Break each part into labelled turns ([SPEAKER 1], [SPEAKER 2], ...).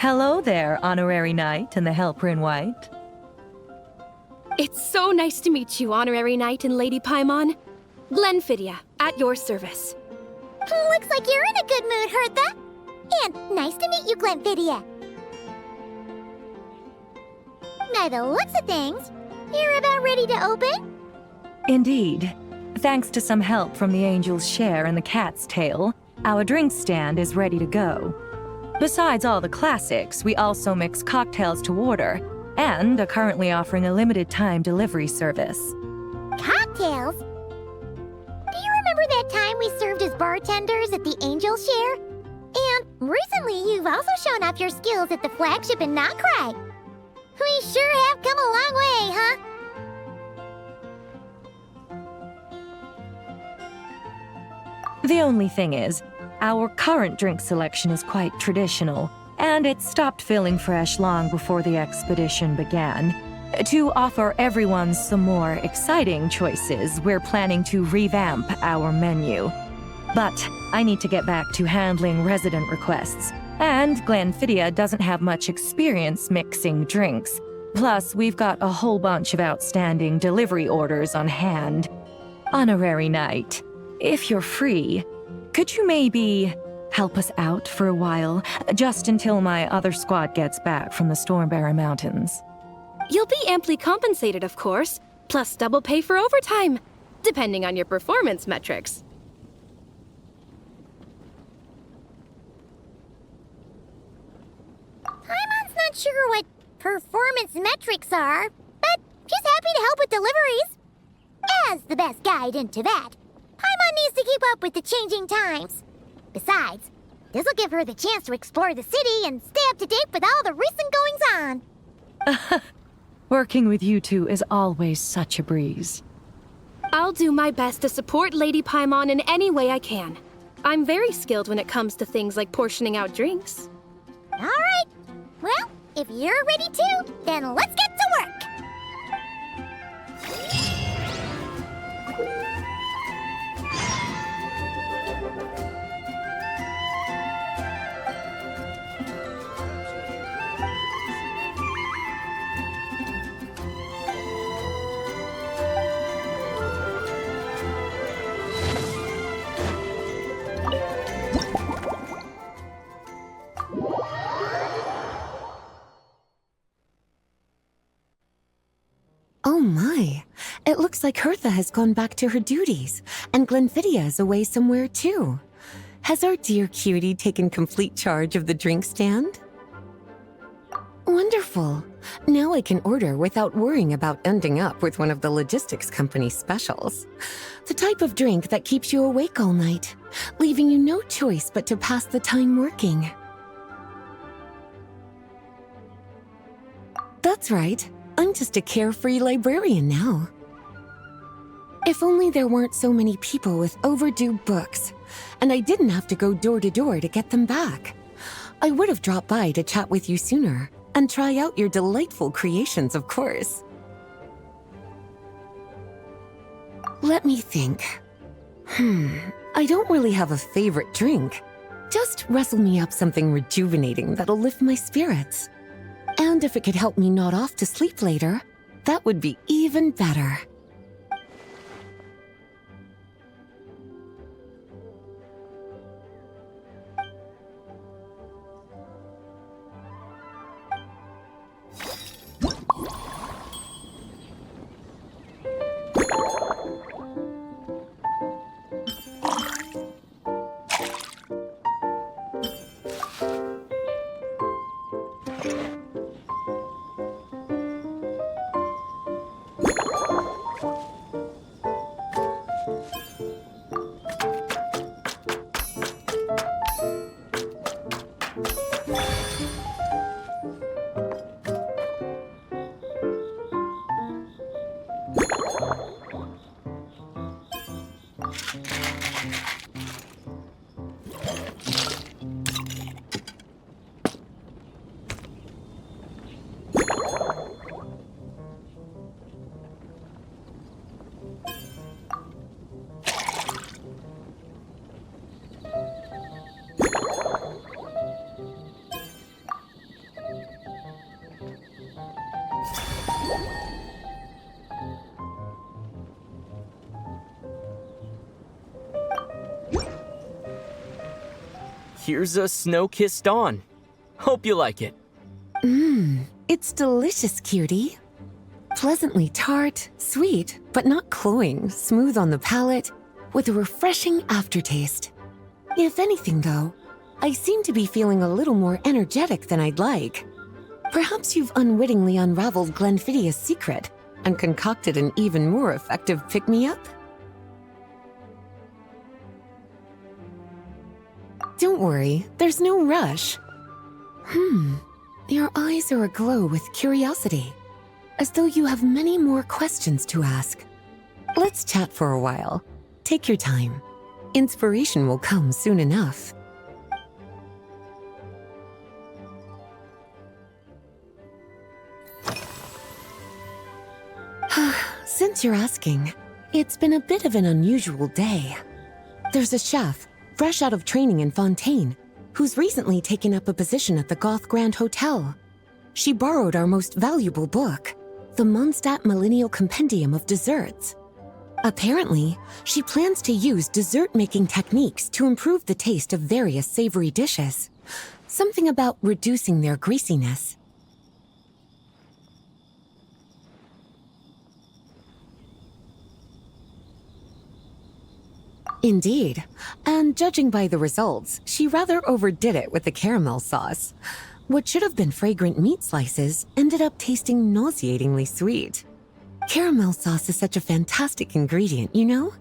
[SPEAKER 1] Hello there, Honorary Knight and the Helper in White.
[SPEAKER 2] It's so nice to meet you, Honorary Knight and Lady Paimon. Glenfidia, at your service.
[SPEAKER 3] Looks like you're in a good mood, Hertha. And nice to meet you, Glenfidia. By the looks of things, you're about ready to open?
[SPEAKER 1] Indeed. Thanks to some help from the Angel's Share and the Cat's Tail, our drink stand is ready to go. Besides all the classics, we also mix cocktails to order, and are currently offering a limited-time delivery service.
[SPEAKER 3] Cocktails? Do you remember that time we served as bartenders at the Angel's Share? And recently, you've also shown off your skills at the flagship in Nocrai. We sure have come a long way, huh?
[SPEAKER 1] The only thing is, our current drink selection is quite traditional, and it stopped feeling fresh long before the expedition began. To offer everyone some more exciting choices, we're planning to revamp our menu. But I need to get back to handling resident requests, and Glenfidia doesn't have much experience mixing drinks. Plus, we've got a whole bunch of outstanding delivery orders on hand. Honorary Knight, if you're free, could you maybe help us out for a while, just until my other squad gets back from the Stormbearer Mountains?
[SPEAKER 2] You'll be amply compensated, of course, plus double pay for overtime, depending on your performance metrics.
[SPEAKER 3] Paimon's not sure what performance metrics are, but she's happy to help with deliveries. As the best guide into that, Paimon needs to keep up with the changing times. Besides, this'll give her the chance to explore the city and stay up to date with all the recent goings-on.
[SPEAKER 1] Working with you two is always such a breeze.
[SPEAKER 2] I'll do my best to support Lady Paimon in any way I can. I'm very skilled when it comes to things like portioning out drinks.
[SPEAKER 3] All right. Well, if you're ready to, then let's get to work.
[SPEAKER 4] Oh my, it looks like Hertha has gone back to her duties, and Glenfidia is away somewhere too. Has our dear cutie taken complete charge of the drink stand? Wonderful. Now I can order without worrying about ending up with one of the logistics company's specials. The type of drink that keeps you awake all night, leaving you no choice but to pass the time working. That's right. I'm just a carefree librarian now. If only there weren't so many people with overdue books, and I didn't have to go door to door to get them back. I would have dropped by to chat with you sooner, and try out your delightful creations, of course. Let me think. I don't really have a favorite drink. Just rustle me up something rejuvenating that'll lift my spirits. And if it could help me nod off to sleep later, that would be even better.
[SPEAKER 5] here's a snow-kissed dawn. Hope you like it.
[SPEAKER 4] It's delicious, cutie. Pleasantly tart, sweet, but not cloying, smooth on the palate, with a refreshing aftertaste. If anything, though, I seem to be feeling a little more energetic than I'd like. Perhaps you've unwittingly unraveled Glenfiddia's secret and concocted an even more effective pick-me-up? Don't worry, there's no rush. Your eyes are aglow with curiosity, as though you have many more questions to ask. Let's chat for a while. Take your time. Inspiration will come soon enough. Since you're asking, it's been a bit of an unusual day. There's a chef, fresh out of training in Fontaine, who's recently taken up a position at the Goth Grand Hotel. She borrowed our most valuable book, the Mondstadt Millennial Compendium of Desserts. Apparently, she plans to use dessert-making techniques to improve the taste of various savory dishes. Something about reducing their greasiness. Indeed, and judging by the results, she rather overdid it with the caramel sauce. What should have been fragrant meat slices ended up tasting nauseatingly sweet. Caramel sauce is such a fantastic ingredient, you know?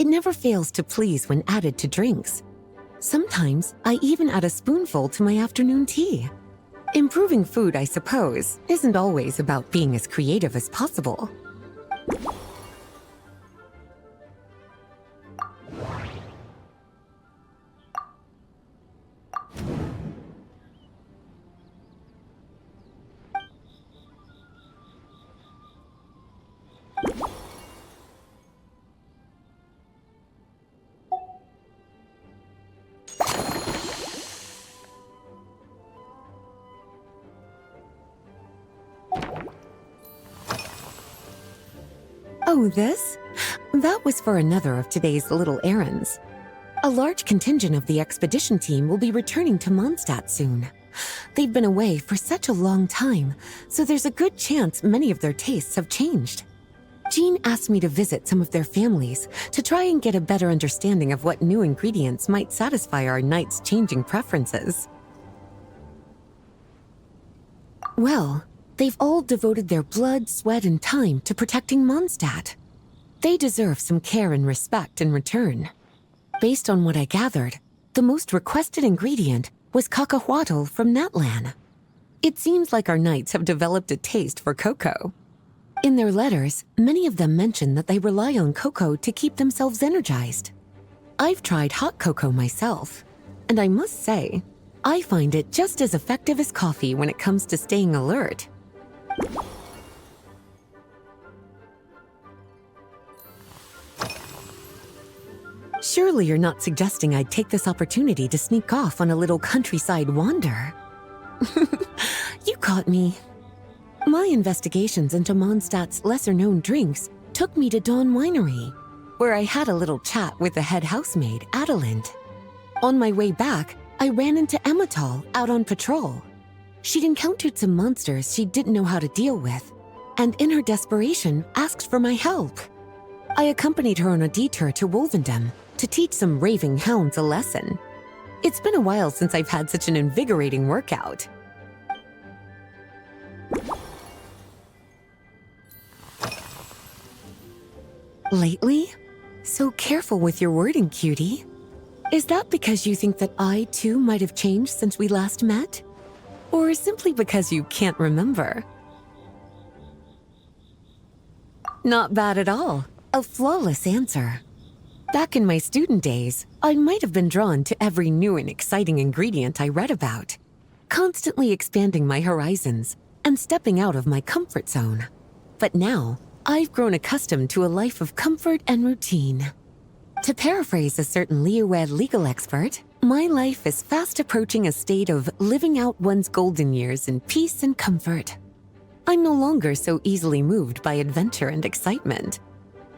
[SPEAKER 4] It never fails to please when added to drinks. Sometimes I even add a spoonful to my afternoon tea. Improving food, I suppose, isn't always about being as creative as possible. Oh, this? That was for another of today's little errands. A large contingent of the expedition team will be returning to Mondstadt soon. They've been away for such a long time, so there's a good chance many of their tastes have changed. Jean asked me to visit some of their families to try and get a better understanding of what new ingredients might satisfy our knights' changing preferences. Well, they've all devoted their blood, sweat, and time to protecting Mondstadt. They deserve some care and respect in return. Based on what I gathered, the most requested ingredient was cacahuatl from Natlan. It seems like our knights have developed a taste for cocoa. In their letters, many of them mention that they rely on cocoa to keep themselves energized. I've tried hot cocoa myself, and I must say, I find it just as effective as coffee when it comes to staying alert. Surely you're not suggesting I'd take this opportunity to sneak off on a little countryside wander? You caught me. My investigations into Mondstadt's lesser-known drinks took me to Dawn Winery, where I had a little chat with the head housemaid, Adelind. On my way back, I ran into Emmetall out on patrol. She'd encountered some monsters she didn't know how to deal with, and in her desperation, asked for my help. I accompanied her on a detour to Wolvendam to teach some raving hounds a lesson. It's been a while since I've had such an invigorating workout. Lately? So careful with your wording, cutie. Is that because you think that I, too, might have changed since we last met? Or simply because you can't remember? Not bad at all. A flawless answer. Back in my student days, I might have been drawn to every new and exciting ingredient I read about, constantly expanding my horizons and stepping out of my comfort zone. But now, I've grown accustomed to a life of comfort and routine. To paraphrase a certain Leo-Ed legal expert, my life is fast approaching a state of living out one's golden years in peace and comfort. I'm no longer so easily moved by adventure and excitement.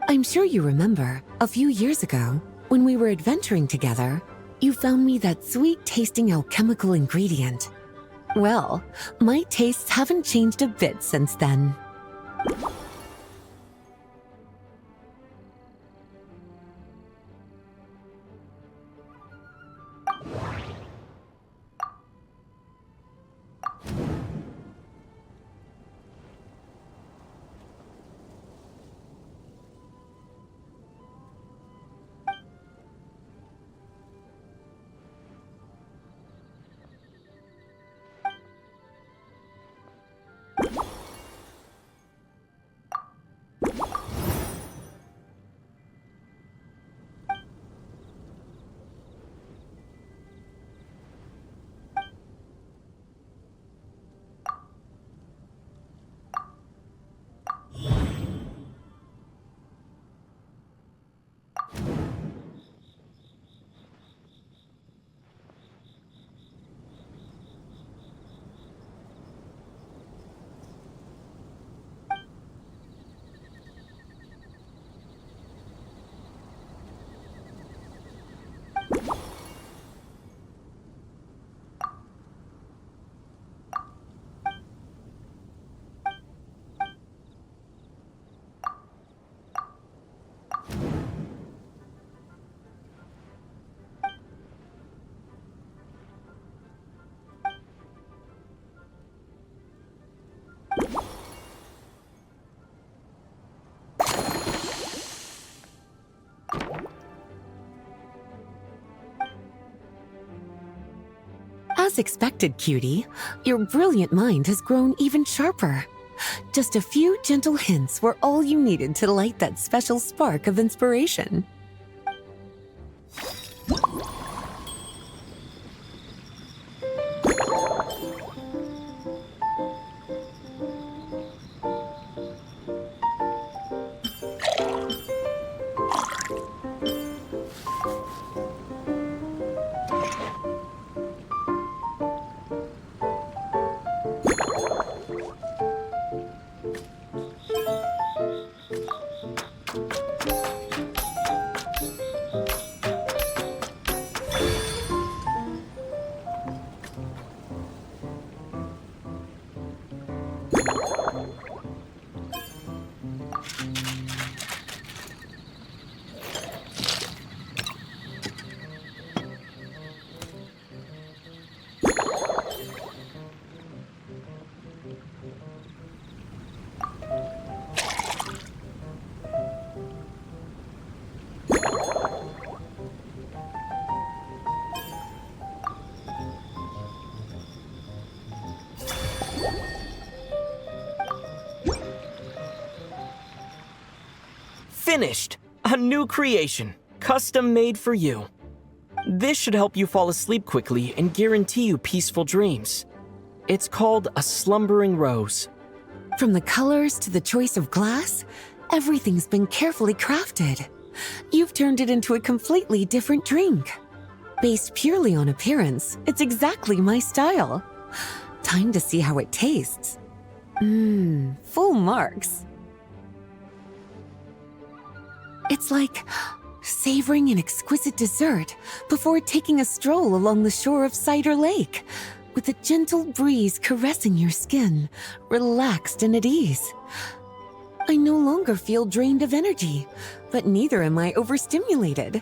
[SPEAKER 4] I'm sure you remember, a few years ago, when we were adventuring together, You found me that sweet-tasting alchemical ingredient. Well, my tastes haven't changed a bit since then. As expected, cutie, your brilliant mind has grown even sharper. Just a few gentle hints were all you needed to light that special spark of inspiration.
[SPEAKER 5] Finished! A new creation, custom made for you. This should help you fall asleep quickly and guarantee you peaceful dreams. It's called a slumbering rose.
[SPEAKER 4] From the colors to the choice of glass, everything's been carefully crafted. You've turned it into a completely different drink. Based purely on appearance, it's exactly my style. Time to see how it tastes. Full marks. It's like savoring an exquisite dessert before taking a stroll along the shore of Cider Lake, with a gentle breeze caressing your skin, relaxed and at ease. I no longer feel drained of energy, but neither am I overstimulated.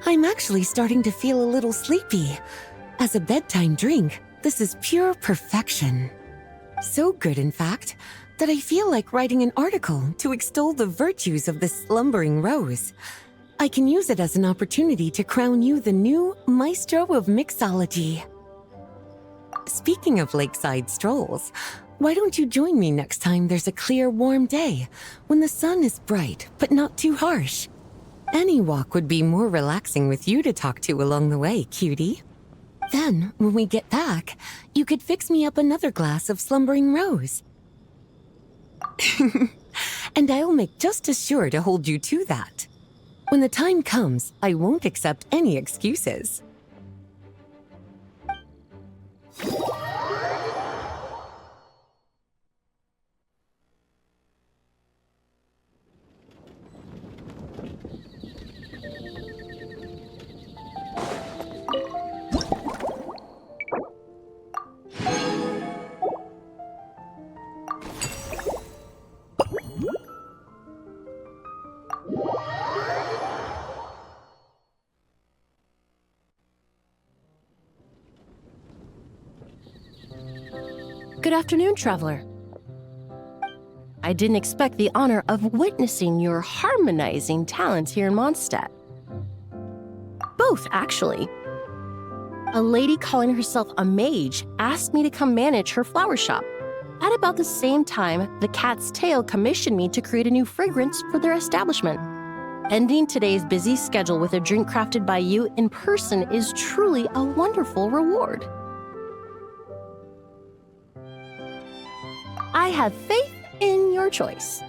[SPEAKER 4] I'm actually starting to feel a little sleepy. As a bedtime drink, this is pure perfection. So good, in fact, that I feel like writing an article to extol the virtues of this slumbering rose. I can use it as an opportunity to crown you the new maestro of mixology. Speaking of lakeside strolls, why don't you join me next time there's a clear, warm day, when the sun is bright but not too harsh? Any walk would be more relaxing with you to talk to along the way, cutie. Then, when we get back, you could fix me up another glass of slumbering rose. And I'll make just as sure to hold you to that. When the time comes, I won't accept any excuses.
[SPEAKER 6] Good afternoon, traveler. I didn't expect the honor of witnessing your harmonizing talents here in Mondstadt. Both, actually. A lady calling herself a mage asked me to come manage her flower shop. At about the same time, the Cat's Tail commissioned me to create a new fragrance for their establishment. Ending today's busy schedule with a drink crafted by you in person is truly a wonderful reward. I have faith in your choice.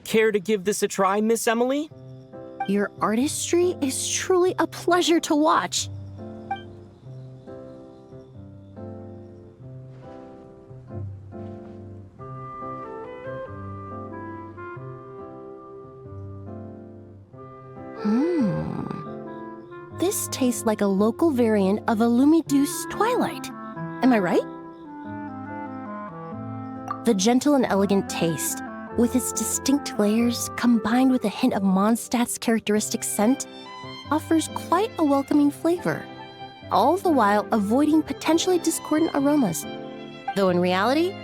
[SPEAKER 5] Care to give this a try, Miss Emily?
[SPEAKER 6] Your artistry is truly a pleasure to watch. This tastes like a local variant of Illumination Twilight. Am I right? The gentle and elegant taste, with its distinct layers combined with a hint of Mondstadt's characteristic scent, offers quite a welcoming flavor, all the while avoiding potentially discordant aromas. Though in reality,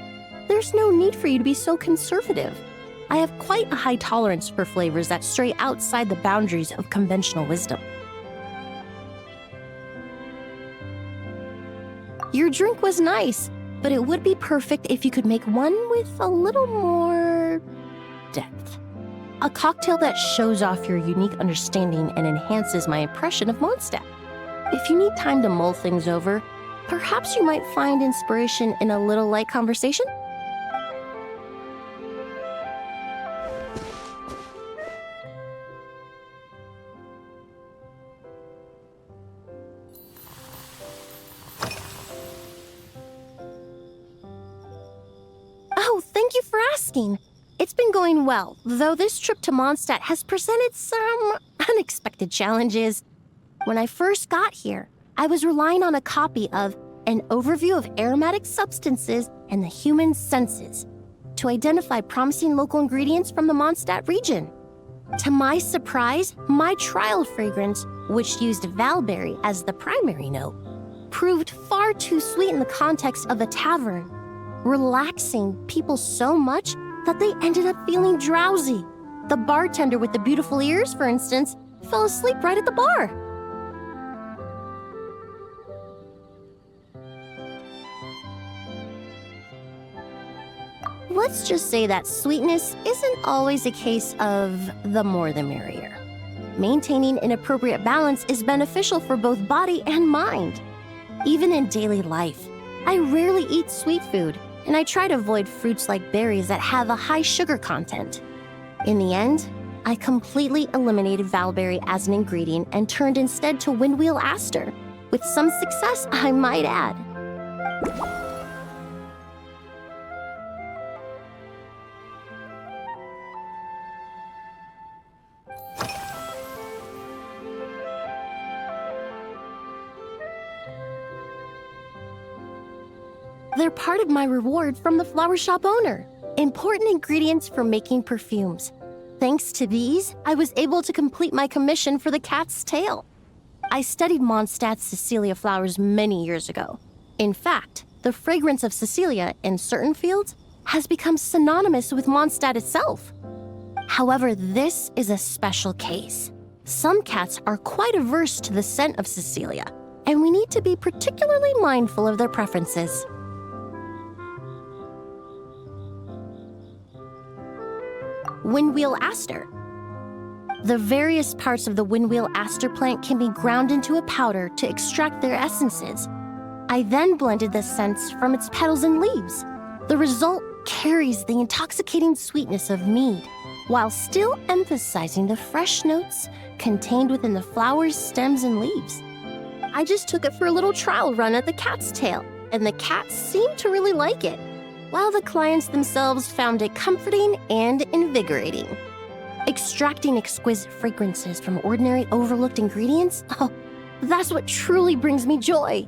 [SPEAKER 6] there's no need for you to be so conservative. I have quite a high tolerance for flavors that stray outside the boundaries of conventional wisdom. Your drink was nice, but it would be perfect if you could make one with a little more depth. A cocktail that shows off your unique understanding and enhances my impression of Mondstadt. If you need time to mull things over, perhaps you might find inspiration in a little light conversation? Oh, thank you for asking. It's been going well, though this trip to Mondstadt has presented some unexpected challenges. When I first got here, I was relying on a copy of An Overview of Aromatic Substances and the Human Senses to identify promising local ingredients from the Mondstadt region. To my surprise, my trial fragrance, which used valberry as the primary note, proved far too sweet in the context of a tavern, relaxing people so much that they ended up feeling drowsy. The bartender with the beautiful ears, for instance, fell asleep right at the bar. Let's just say that sweetness isn't always a case of the more the merrier. Maintaining an appropriate balance is beneficial for both body and mind. Even in daily life, I rarely eat sweet food, and I try to avoid fruits like berries that have a high sugar content. In the end, I completely eliminated valberry as an ingredient and turned instead to windwheel aster, with some success, I might add. They're part of my reward from the flower shop owner. Important ingredients for making perfumes. Thanks to these, I was able to complete my commission for the cat's tail. I studied Mondstadt's Cecilia flowers many years ago. In fact, the fragrance of Cecilia in certain fields has become synonymous with Mondstadt itself. However, this is a special case. Some cats are quite averse to the scent of Cecilia, and we need to be particularly mindful of their preferences. Windwheel aster. The various parts of the windwheel aster plant can be ground into a powder to extract their essences. I then blended the scents from its petals and leaves. The result carries the intoxicating sweetness of mead, while still emphasizing the fresh notes contained within the flowers, stems, and leaves. I just took it for a little trial run at the cat's tail, and the cats seemed to really like it, while the clients themselves found it comforting and invigorating. Extracting exquisite fragrances from ordinary overlooked ingredients? Oh, that's what truly brings me joy.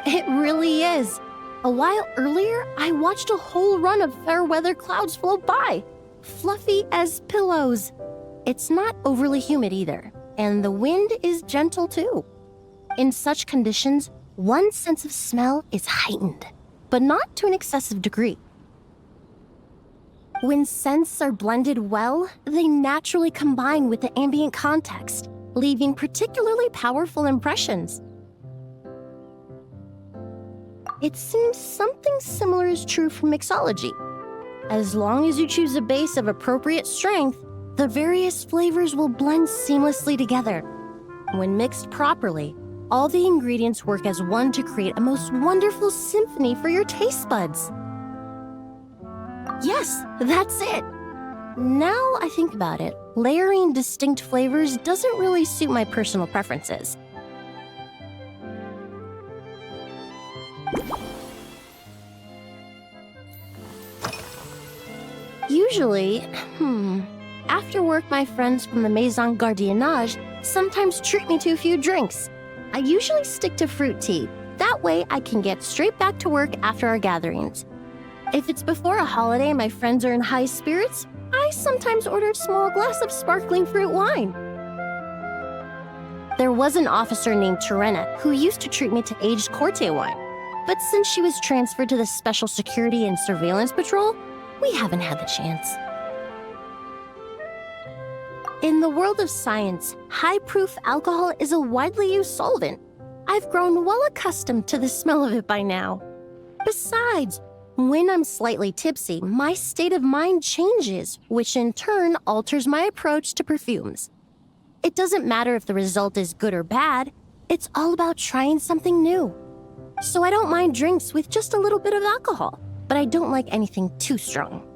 [SPEAKER 6] It really is. A while earlier, I watched a whole run of fair weather clouds float by, fluffy as pillows. It's not overly humid either, and the wind is gentle too. In such conditions, one's sense of smell is heightened, but not to an excessive degree. When scents are blended well, they naturally combine with the ambient context, leaving particularly powerful impressions. It seems something similar is true for mixology. As long as you choose a base of appropriate strength, the various flavors will blend seamlessly together. When mixed properly, all the ingredients work as one to create a most wonderful symphony for your taste buds. Yes, that's it. Now I think about it, layering distinct flavors doesn't really suit my personal preferences. Usually, after work, my friends from the Maison Gardiennage sometimes treat me to a few drinks. I usually stick to fruit tea. That way, I can get straight back to work after our gatherings. If it's before a holiday and my friends are in high spirits, I sometimes order a small glass of sparkling fruit wine. There was an officer named Terena who used to treat me to aged Corte wine. But since she was transferred to the Special Security and Surveillance Patrol, we haven't had the chance. In the world of science, high-proof alcohol is a widely used solvent. I've grown well accustomed to the smell of it by now. Besides, when I'm slightly tipsy, my state of mind changes, which in turn alters my approach to perfumes. It doesn't matter if the result is good or bad, it's all about trying something new. So I don't mind drinks with just a little bit of alcohol, but I don't like anything too strong.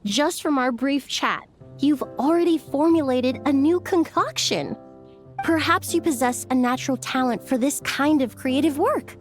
[SPEAKER 6] Just from our brief chat, you've already formulated a new concoction. Perhaps you possess a natural talent for this kind of creative work.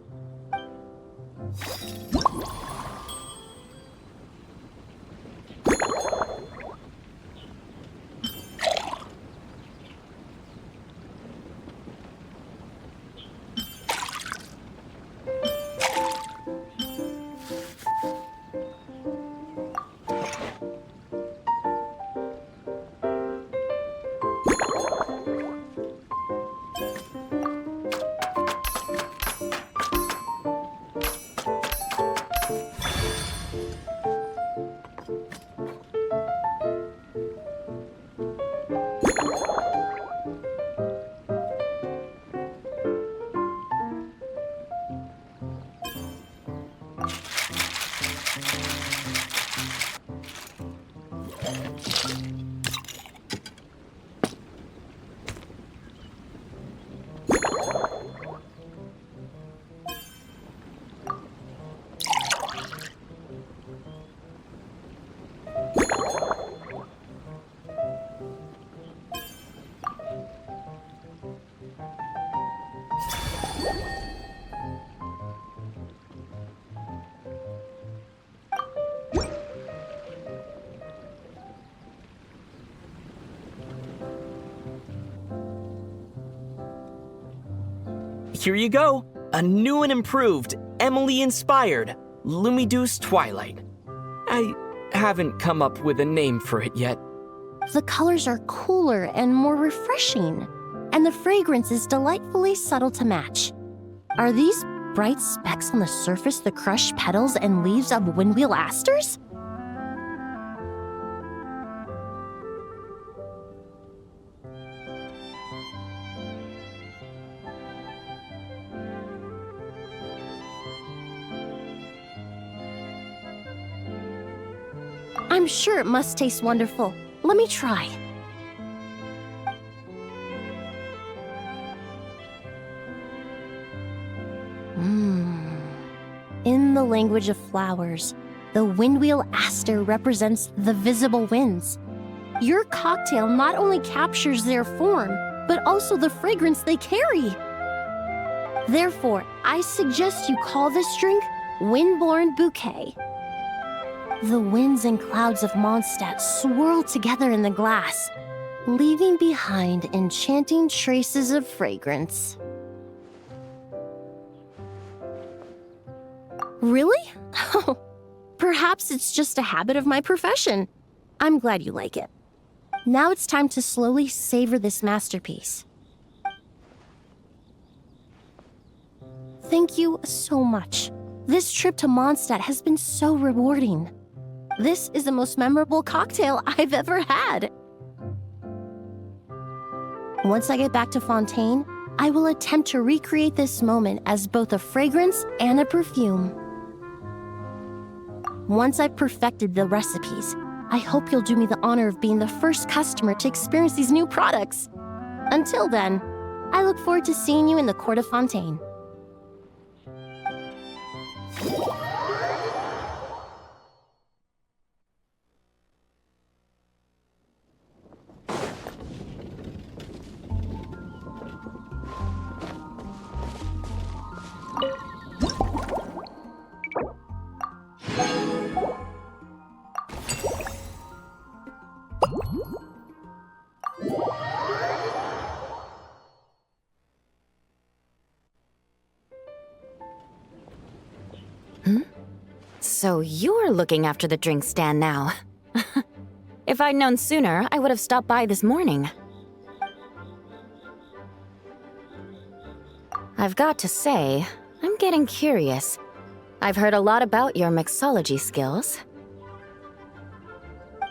[SPEAKER 5] Here you go, a new and improved, Emily-inspired Lumiduce Twilight. I haven't come up with a name for it yet.
[SPEAKER 6] The colors are cooler and more refreshing, and the fragrance is delightfully subtle to match. Are these bright specks on the surface the crushed petals and leaves of windwheel asters? I'm sure it must taste wonderful. Let me try. In the language of flowers, the windwheel aster represents the visible winds. Your cocktail not only captures their form, but also the fragrance they carry. Therefore, I suggest you call this drink Windborne Bouquet. The winds and clouds of Mondstadt swirl together in the glass, leaving behind enchanting traces of fragrance. Really? Perhaps it's just a habit of my profession. I'm glad you like it. Now it's time to slowly savor this masterpiece. Thank you so much. This trip to Mondstadt has been so rewarding. This is the most memorable cocktail I've ever had. Once I get back to Fontaine, I will attempt to recreate this moment as both a fragrance and a perfume. Once I've perfected the recipes, I hope you'll do me the honor of being the first customer to experience these new products. Until then, I look forward to seeing you in the court of Fontaine.
[SPEAKER 7] So you're looking after the drink stand now. If I'd known sooner, I would have stopped by this morning. I've got to say, I'm getting curious. I've heard a lot about your mixology skills.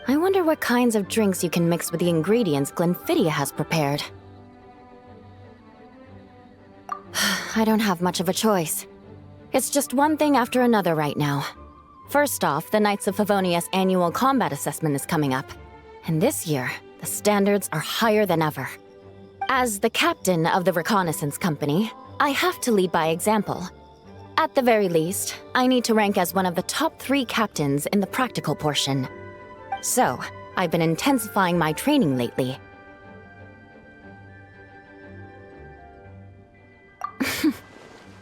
[SPEAKER 7] I wonder what kinds of drinks you can mix with the ingredients Glenfiddich has prepared. I don't have much of a choice. It's just one thing after another right now. First off, the Knights of Favonius annual combat assessment is coming up. And this year, the standards are higher than ever. As the captain of the reconnaissance company, I have to lead by example. At the very least, I need to rank as one of the top 3 captains in the practical portion. So, I've been intensifying my training lately.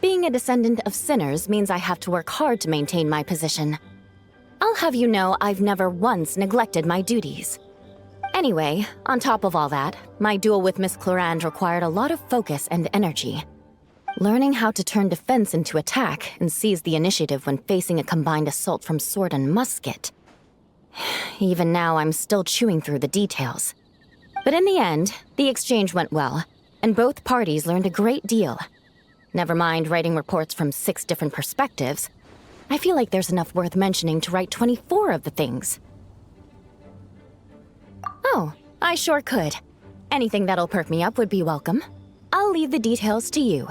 [SPEAKER 7] Being a descendant of sinners means I have to work hard to maintain my position. I'll have you know I've never once neglected my duties. Anyway, on top of all that, my duel with Miss Clorand required a lot of focus and energy. Learning how to turn defense into attack and seize the initiative when facing a combined assault from sword and musket. Even now, I'm still chewing through the details. But in the end, the exchange went well, and both parties learned a great deal. Never mind writing reports from 6 different perspectives. I feel like there's enough worth mentioning to write 24 of the things. Oh, I sure could. Anything that'll perk me up would be welcome. I'll leave the details to you.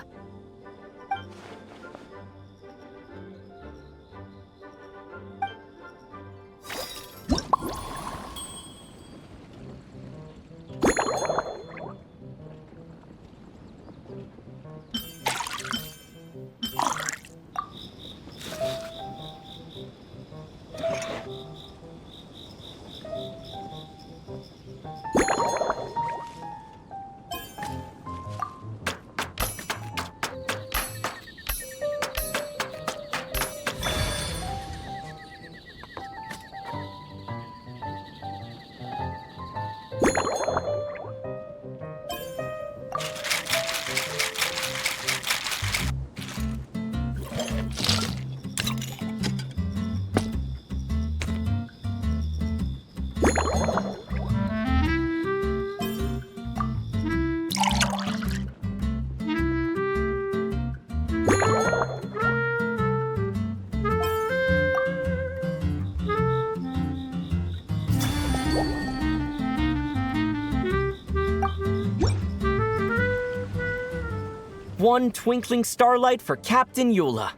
[SPEAKER 5] One twinkling starlight for Captain Eula.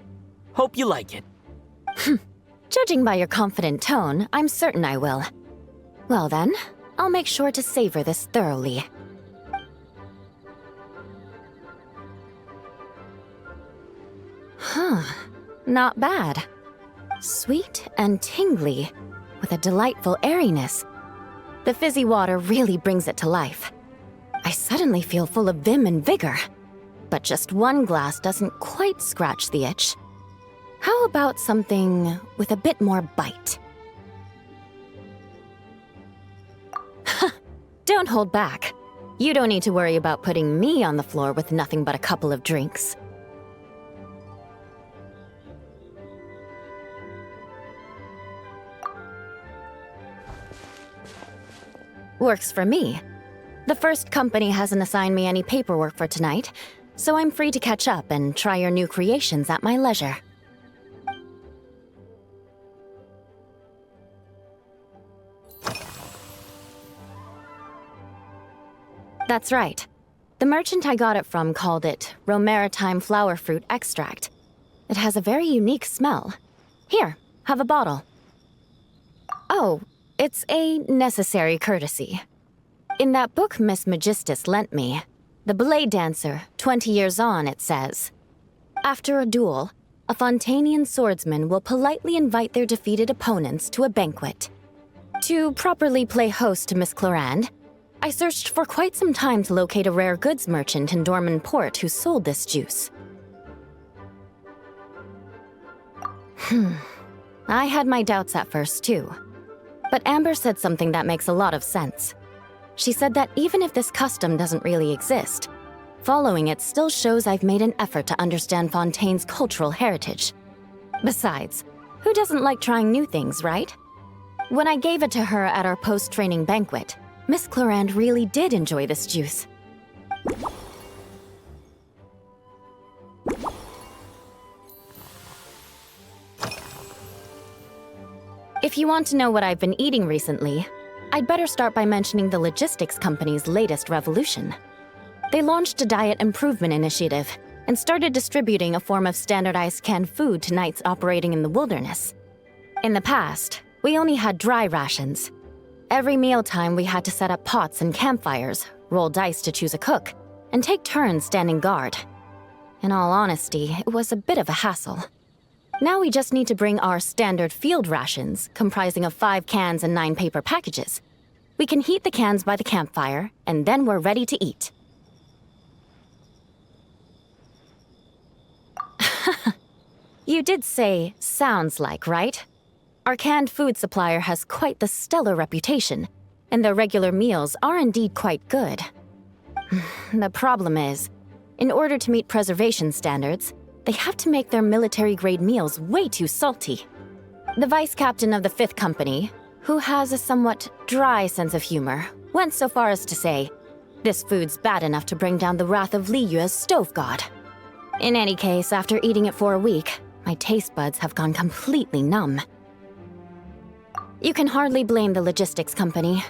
[SPEAKER 5] Hope you like it.
[SPEAKER 7] Judging by your confident tone, I'm certain I will. Well then, I'll make sure to savor this thoroughly. Huh, not bad. Sweet and tingly, with a delightful airiness. The fizzy water really brings it to life. I suddenly feel full of vim and vigor. But just one glass doesn't quite scratch the itch. How about something with a bit more bite? Don't hold back. You don't need to worry about putting me on the floor with nothing but a couple of drinks. Works for me. The first company hasn't assigned me any paperwork for tonight, so I'm free to catch up and try your new creations at my leisure. That's right. The merchant I got it from called it Romaritime Flower Fruit Extract. It has a very unique smell. Here, have a bottle. Oh, it's a necessary courtesy. In that book Miss Magistus lent me, The Blade Dancer, 20 years on, it says, after a duel, a Fontanian swordsman will politely invite their defeated opponents to a banquet. To properly play host to Miss Clorand, I searched for quite some time to locate a rare goods merchant in Dorman Port who sold this juice. I had my doubts at first, too. But Amber said something that makes a lot of sense. She said that even if this custom doesn't really exist, following it still shows I've made an effort to understand Fontaine's cultural heritage. Besides, who doesn't like trying new things, right? When I gave it to her at our post-training banquet, Miss Clorand really did enjoy this juice. If you want to know what I've been eating recently, I'd better start by mentioning the logistics company's latest revolution. They launched a diet improvement initiative and started distributing a form of standardized canned food to knights operating in the wilderness. In the past, we only had dry rations. Every mealtime we had to set up pots and campfires, roll dice to choose a cook, and take turns standing guard. In all honesty, it was a bit of a hassle. Now we just need to bring our standard field rations, comprising of 5 cans and 9 paper packages. We can heat the cans by the campfire, and then we're ready to eat. You did say, sounds like, right? Our canned food supplier has quite the stellar reputation, and their regular meals are indeed quite good. The problem is, in order to meet preservation standards, they have to make their military-grade meals way too salty. The vice captain of the 5th Company, who has a somewhat dry sense of humor, went so far as to say, this food's bad enough to bring down the wrath of Liyue's stove god. In any case, after eating it for a week, my taste buds have gone completely numb. You can hardly blame the logistics company.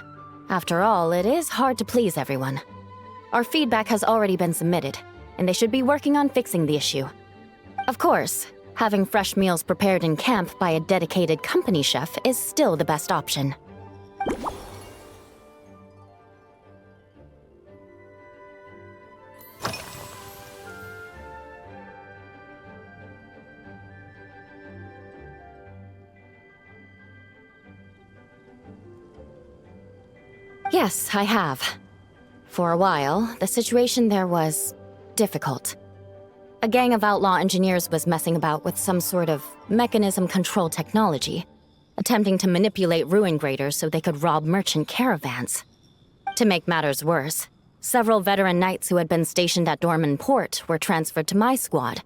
[SPEAKER 7] After all, it is hard to please everyone. Our feedback has already been submitted, and they should be working on fixing the issue. Of course, having fresh meals prepared in camp by a dedicated company chef is still the best option. Yes, I have. For a while, the situation there was difficult. A gang of outlaw engineers was messing about with some sort of mechanism control technology, attempting to manipulate ruin graders so they could rob merchant caravans. To make matters worse, several veteran knights who had been stationed at Dorman Port were transferred to my squad,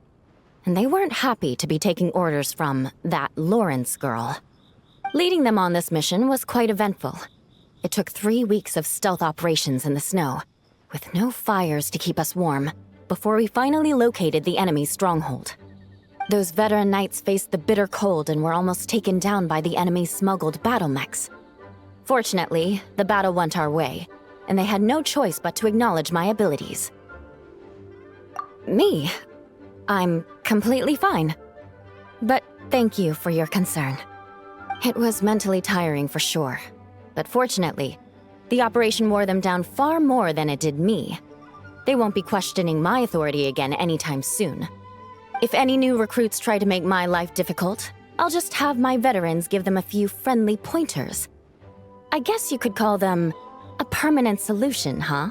[SPEAKER 7] and they weren't happy to be taking orders from that Lawrence girl. Leading them on this mission was quite eventful. It took 3 weeks of stealth operations in the snow, with no fires to keep us warm, before we finally located the enemy's stronghold. Those veteran knights faced the bitter cold and were almost taken down by the enemy's smuggled battle mechs. Fortunately, the battle went our way, and they had no choice but to acknowledge my abilities. Me? I'm completely fine. But thank you for your concern. It was mentally tiring for sure. But fortunately, the operation wore them down far more than it did me. They won't be questioning my authority again anytime soon. If any new recruits try to make my life difficult, I'll just have my veterans give them a few friendly pointers. I guess you could call them a permanent solution, huh?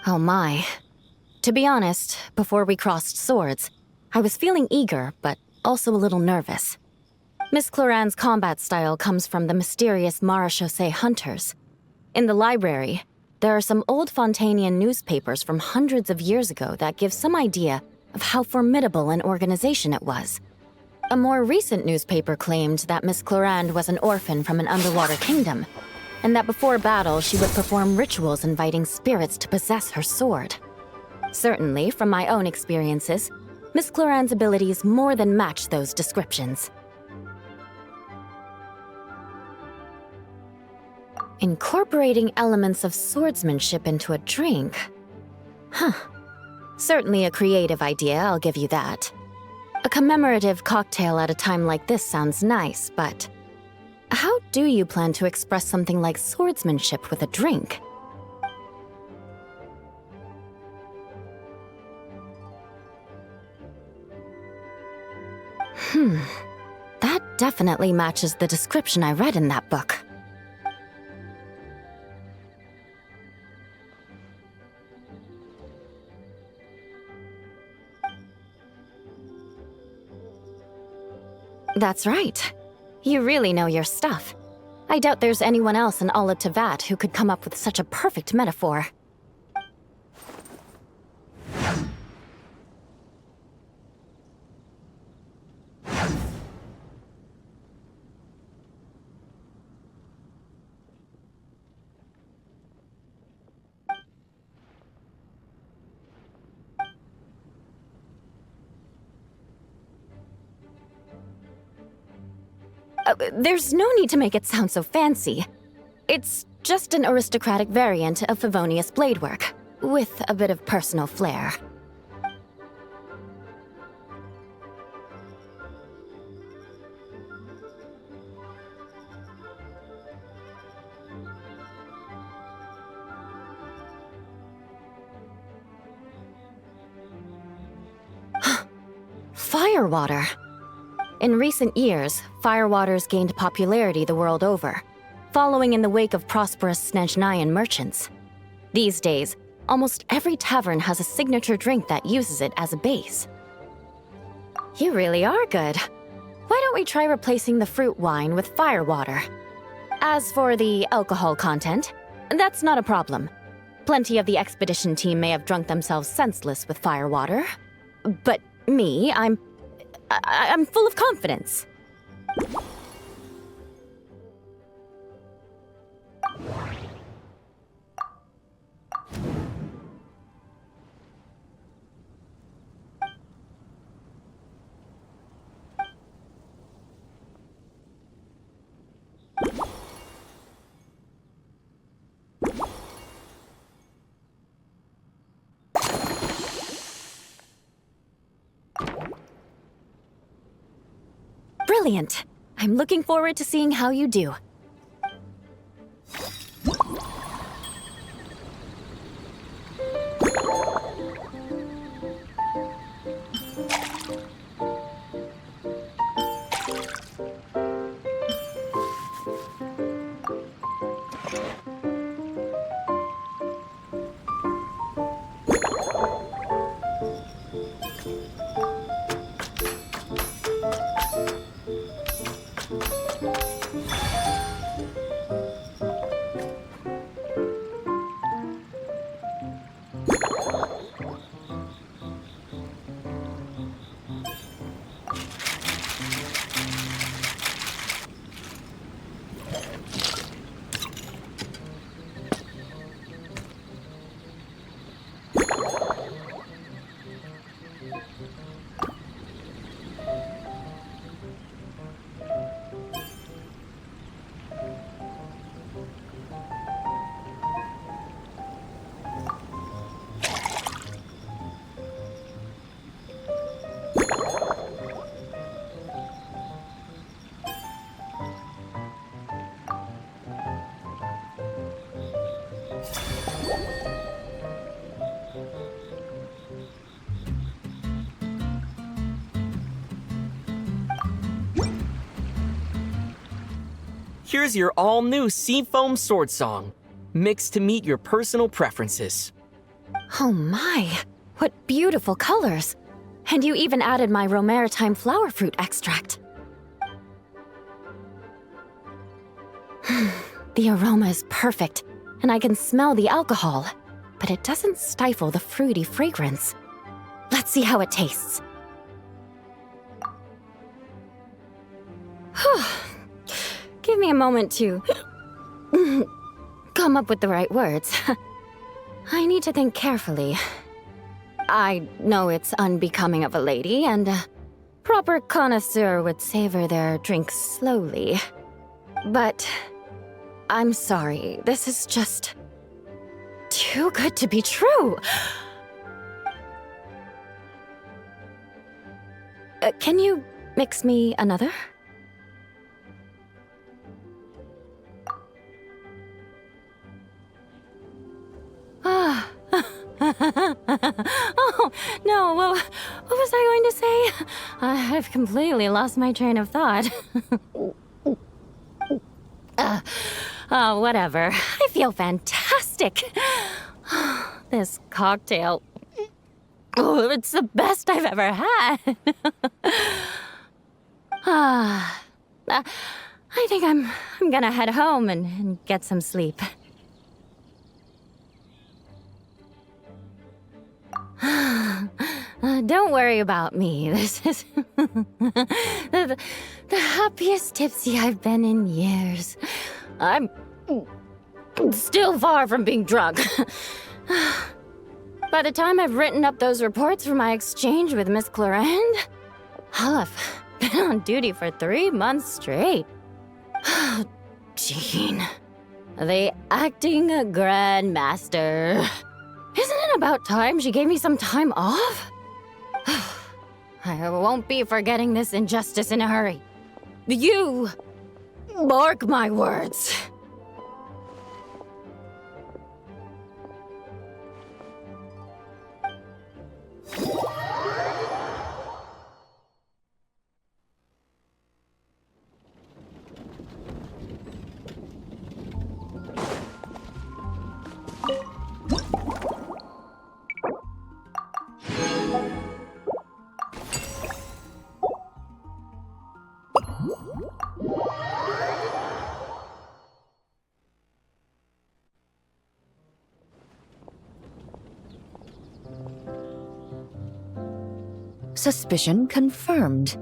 [SPEAKER 7] Oh my. To be honest, before we crossed swords, I was feeling eager, but also a little nervous. Miss Cloran's combat style comes from the mysterious Marechaussee hunters. In the library, there are some old Fontanian newspapers from hundreds of years ago that give some idea of how formidable an organization it was. A more recent newspaper claimed that Miss Cloran was an orphan from an underwater kingdom, and that before battle she would perform rituals inviting spirits to possess her sword. Certainly, from my own experiences, Miss Cloran's abilities more than match those descriptions. Incorporating elements of swordsmanship into a drink? Huh. Certainly a creative idea, I'll give you that. A commemorative cocktail at a time like this sounds nice, but how do you plan to express something like swordsmanship with a drink? That definitely matches the description I read in that book. That's right. You really know your stuff. I doubt there's anyone else in all of Teyvat who could come up with such a perfect metaphor. There's no need to make it sound so fancy. It's just an aristocratic variant of Favonius bladework, with a bit of personal flair. Firewater. In recent years, firewaters gained popularity the world over, following in the wake of prosperous Snezhnayan merchants. These days, almost every tavern has a signature drink that uses it as a base. You really are good. Why don't we try replacing the fruit wine with firewater? As for the alcohol content, that's not a problem. Plenty of the expedition team may have drunk themselves senseless with firewater. But me, I'm full of confidence. Brilliant! I'm looking forward to seeing how you do.
[SPEAKER 5] Here's your all-new Seafoam Sword Song, mixed to meet your personal preferences.
[SPEAKER 7] Oh my, what beautiful colors! And you even added my Romaritime flower fruit extract. The aroma is perfect, and I can smell the alcohol, but it doesn't stifle the fruity fragrance. Let's see how it tastes. Give me a moment to come up with the right words. I need to think carefully. I know it's unbecoming of a lady, and a proper connoisseur would savor their drinks slowly. But I'm sorry, this is just too good to be true. Can you mix me another? Oh, no, what was I going to say? I've completely lost my train of thought. Whatever. I feel fantastic. This cocktail... Oh, it's the best I've ever had. I think I'm gonna head home and get some sleep. Don't worry about me. This is the happiest tipsy I've been in years. I'm still far from being drunk. By the time I've written up those reports for my exchange with Miss Clarend, I'll have been on duty for 3 months straight. Jean, the acting grandmaster. Isn't it about time she gave me some time off? I won't be forgetting this injustice in a hurry. You mark my words.
[SPEAKER 1] Suspicion confirmed.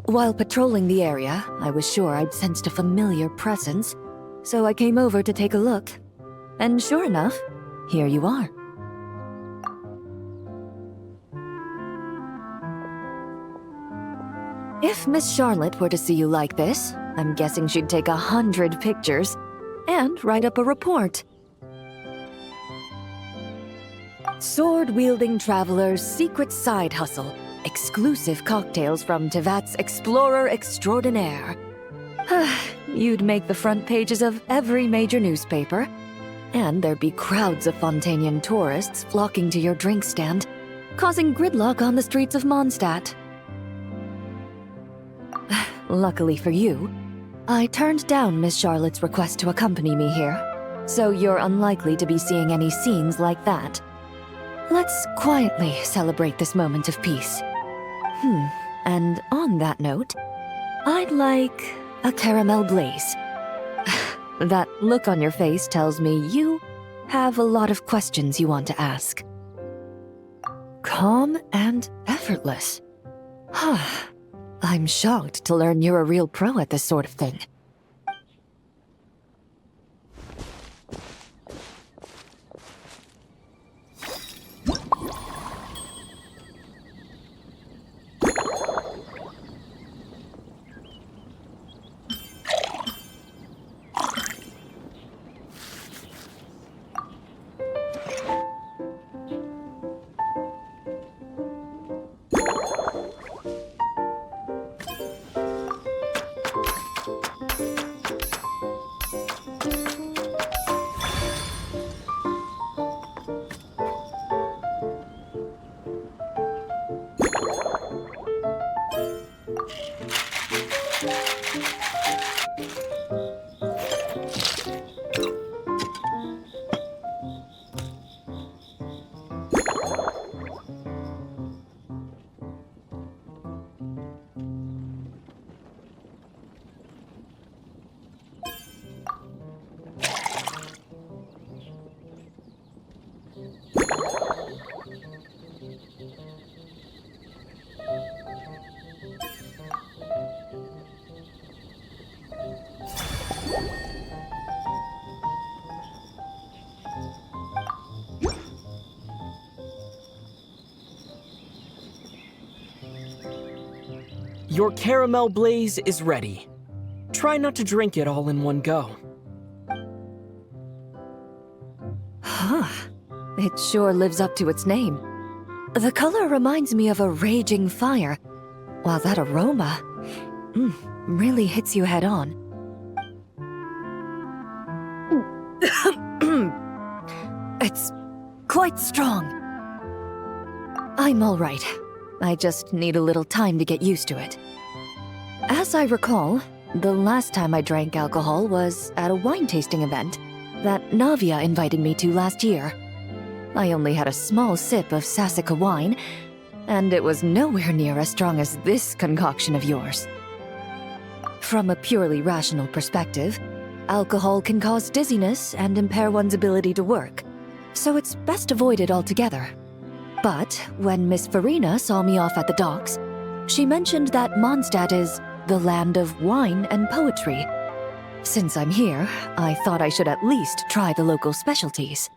[SPEAKER 1] While patrolling the area, I was sure I'd sensed a familiar presence, so I came over to take a look. And sure enough, here you are. If Miss Charlotte were to see you like this, I'm guessing she'd take 100 pictures and write up a report. Sword-wielding traveler's secret side hustle. Exclusive cocktails from Tevat's Explorer Extraordinaire. You'd make the front pages of every major newspaper. And there'd be crowds of Fontanian tourists flocking to your drink stand, causing gridlock on the streets of Mondstadt. Luckily for you, I turned down Miss Charlotte's request to accompany me here, so you're unlikely to be seeing any scenes like that. Let's quietly celebrate this moment of peace. And on that note, I'd like a caramel blaze. That look on your face tells me you have a lot of questions you want to ask. Calm and effortless. I'm shocked to learn you're a real pro at this sort of thing.
[SPEAKER 5] Your caramel blaze is ready. Try not to drink it all in one go.
[SPEAKER 1] Huh. It sure lives up to its name. The color reminds me of a raging fire, while that aroma really hits you head on. It's quite strong. I'm all right. I just need a little time to get used to it. As I recall, the last time I drank alcohol was at a wine tasting event that Navia invited me to last year. I only had a small sip of Sassica wine, and it was nowhere near as strong as this concoction of yours. From a purely rational perspective, alcohol can cause dizziness and impair one's ability to work, so it's best avoided altogether. But when Miss Farina saw me off at the docks, she mentioned that Mondstadt is the land of wine and poetry. Since I'm here, I thought I should at least try the local specialties.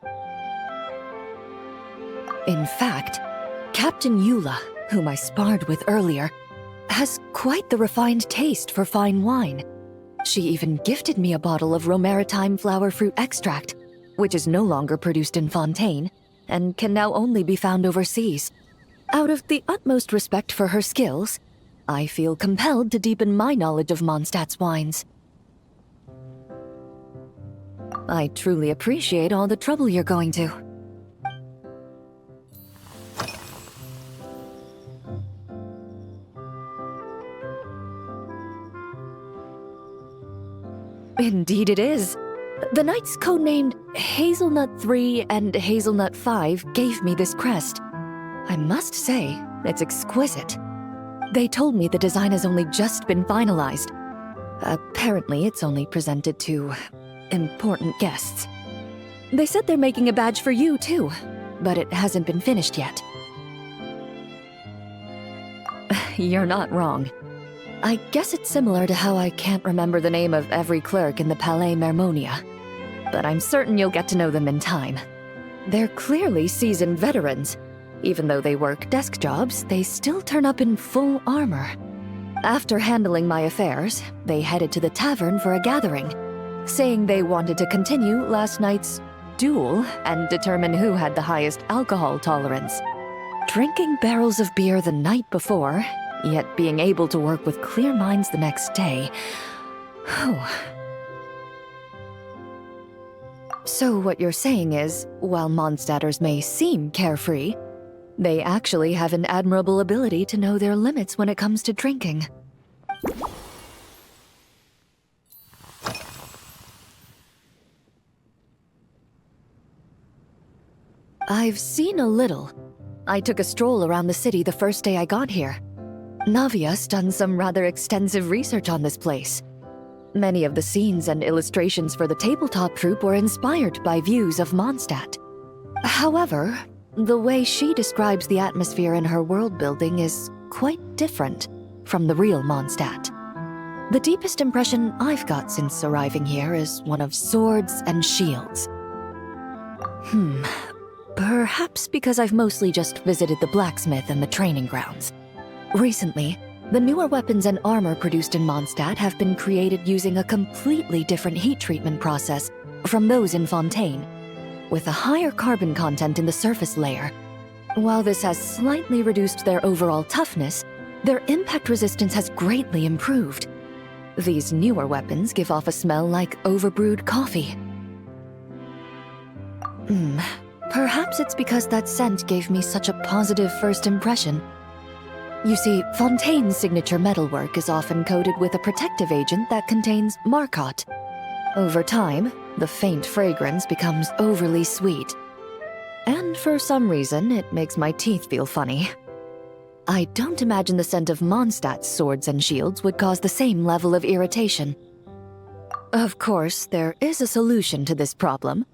[SPEAKER 1] In fact, Captain Eula, whom I sparred with earlier, has quite the refined taste for fine wine. She even gifted me a bottle of Romaritime flower fruit extract, which is no longer produced in Fontaine, and can now only be found overseas. Out of the utmost respect for her skills, I feel compelled to deepen my knowledge of Mondstadt's wines. I truly appreciate all the trouble you're going to. Indeed it is. The knights codenamed Hazelnut 3 and Hazelnut 5 gave me this crest. I must say, it's exquisite. They told me the design has only just been finalized. Apparently, it's only presented to important guests. They said they're making a badge for you, too, but it hasn't been finished yet. You're not wrong. I guess it's similar to how I can't remember the name of every clerk in the Palais Mermonia, but I'm certain you'll get to know them in time. They're clearly seasoned veterans. Even though they work desk jobs, they still turn up in full armor. After handling my affairs, they headed to the tavern for a gathering, saying they wanted to continue last night's duel and determine who had the highest alcohol tolerance. Drinking barrels of beer the night before, yet being able to work with clear minds the next day. Whew. So what you're saying is, while Mondstadters may seem carefree, they actually have an admirable ability to know their limits when it comes to drinking. I've seen a little. I took a stroll around the city the first day I got here. Navia's done some rather extensive research on this place. Many of the scenes and illustrations for the tabletop troupe were inspired by views of Mondstadt. However, the way she describes the atmosphere in her world building is quite different from the real Mondstadt. The deepest impression I've got since arriving here is one of swords and shields. Perhaps because I've mostly just visited the blacksmith and the training grounds. Recently, the newer weapons and armor produced in Mondstadt have been created using a completely different heat treatment process from those in Fontaine, with a higher carbon content in the surface layer. While this has slightly reduced their overall toughness, their impact resistance has greatly improved. These newer weapons give off a smell like overbrewed coffee. Perhaps it's because that scent gave me such a positive first impression. You see, Fontaine's signature metalwork is often coated with a protective agent that contains Marcotte. Over time, the faint fragrance becomes overly sweet. And for some reason, it makes my teeth feel funny. I don't imagine the scent of Mondstadt's swords and shields would cause the same level of irritation. Of course, there is a solution to this problem.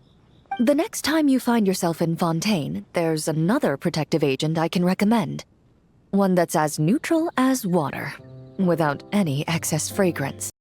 [SPEAKER 1] The next time you find yourself in Fontaine, there's another protective agent I can recommend. One that's as neutral as water, without any excess fragrance.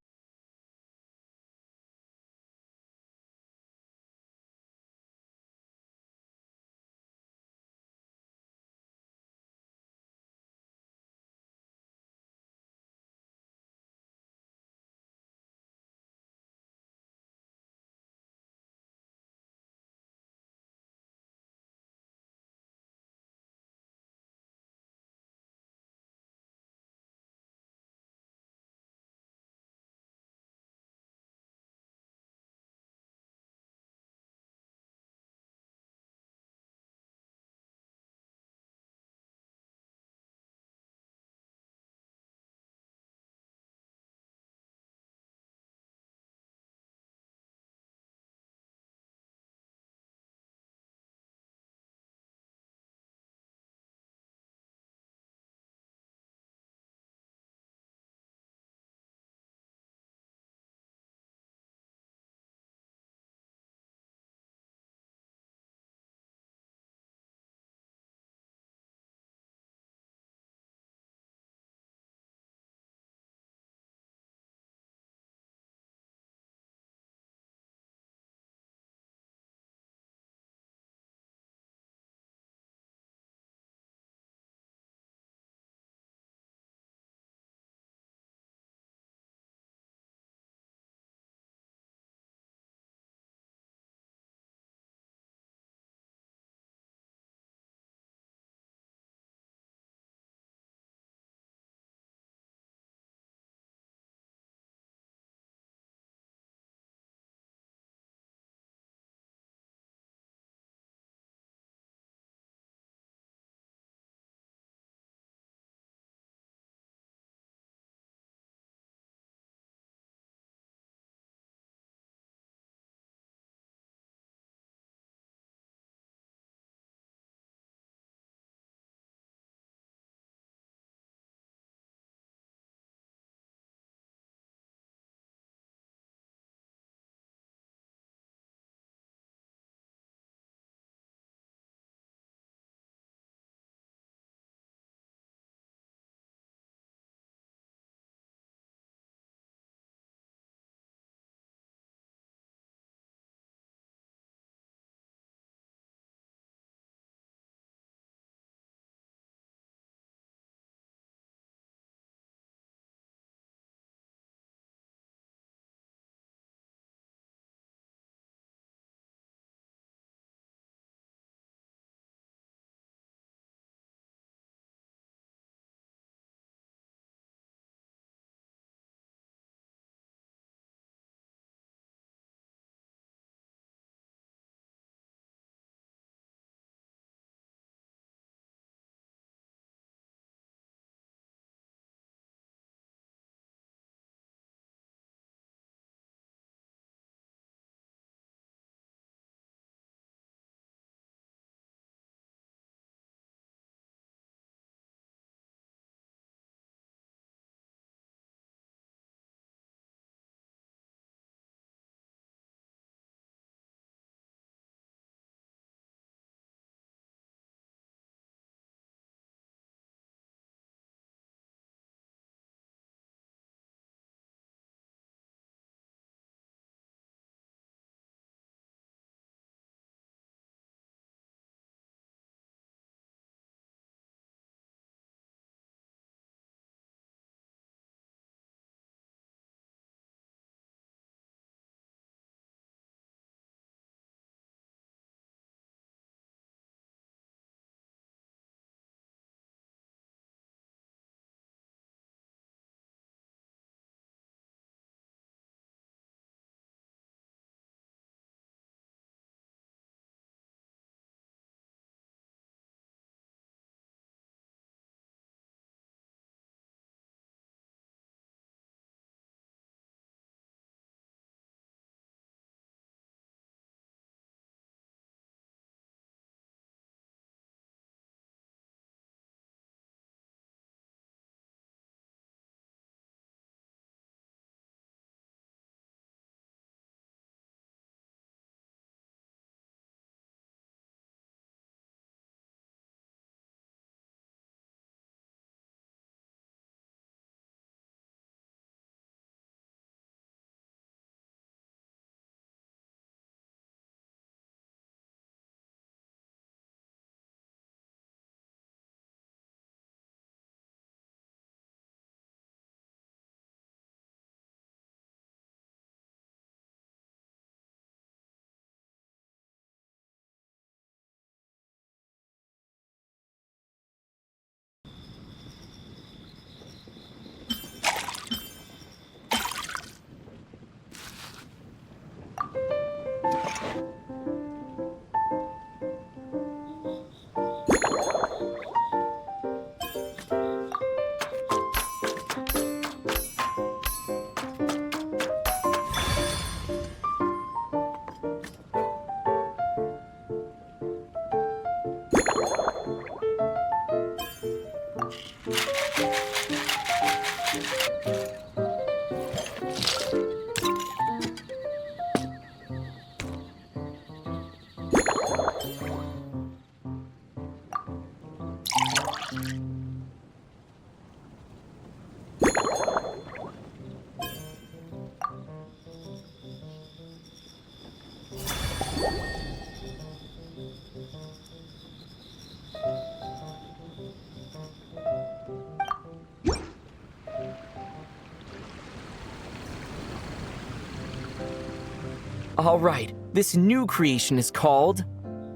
[SPEAKER 5] All right, this new creation is called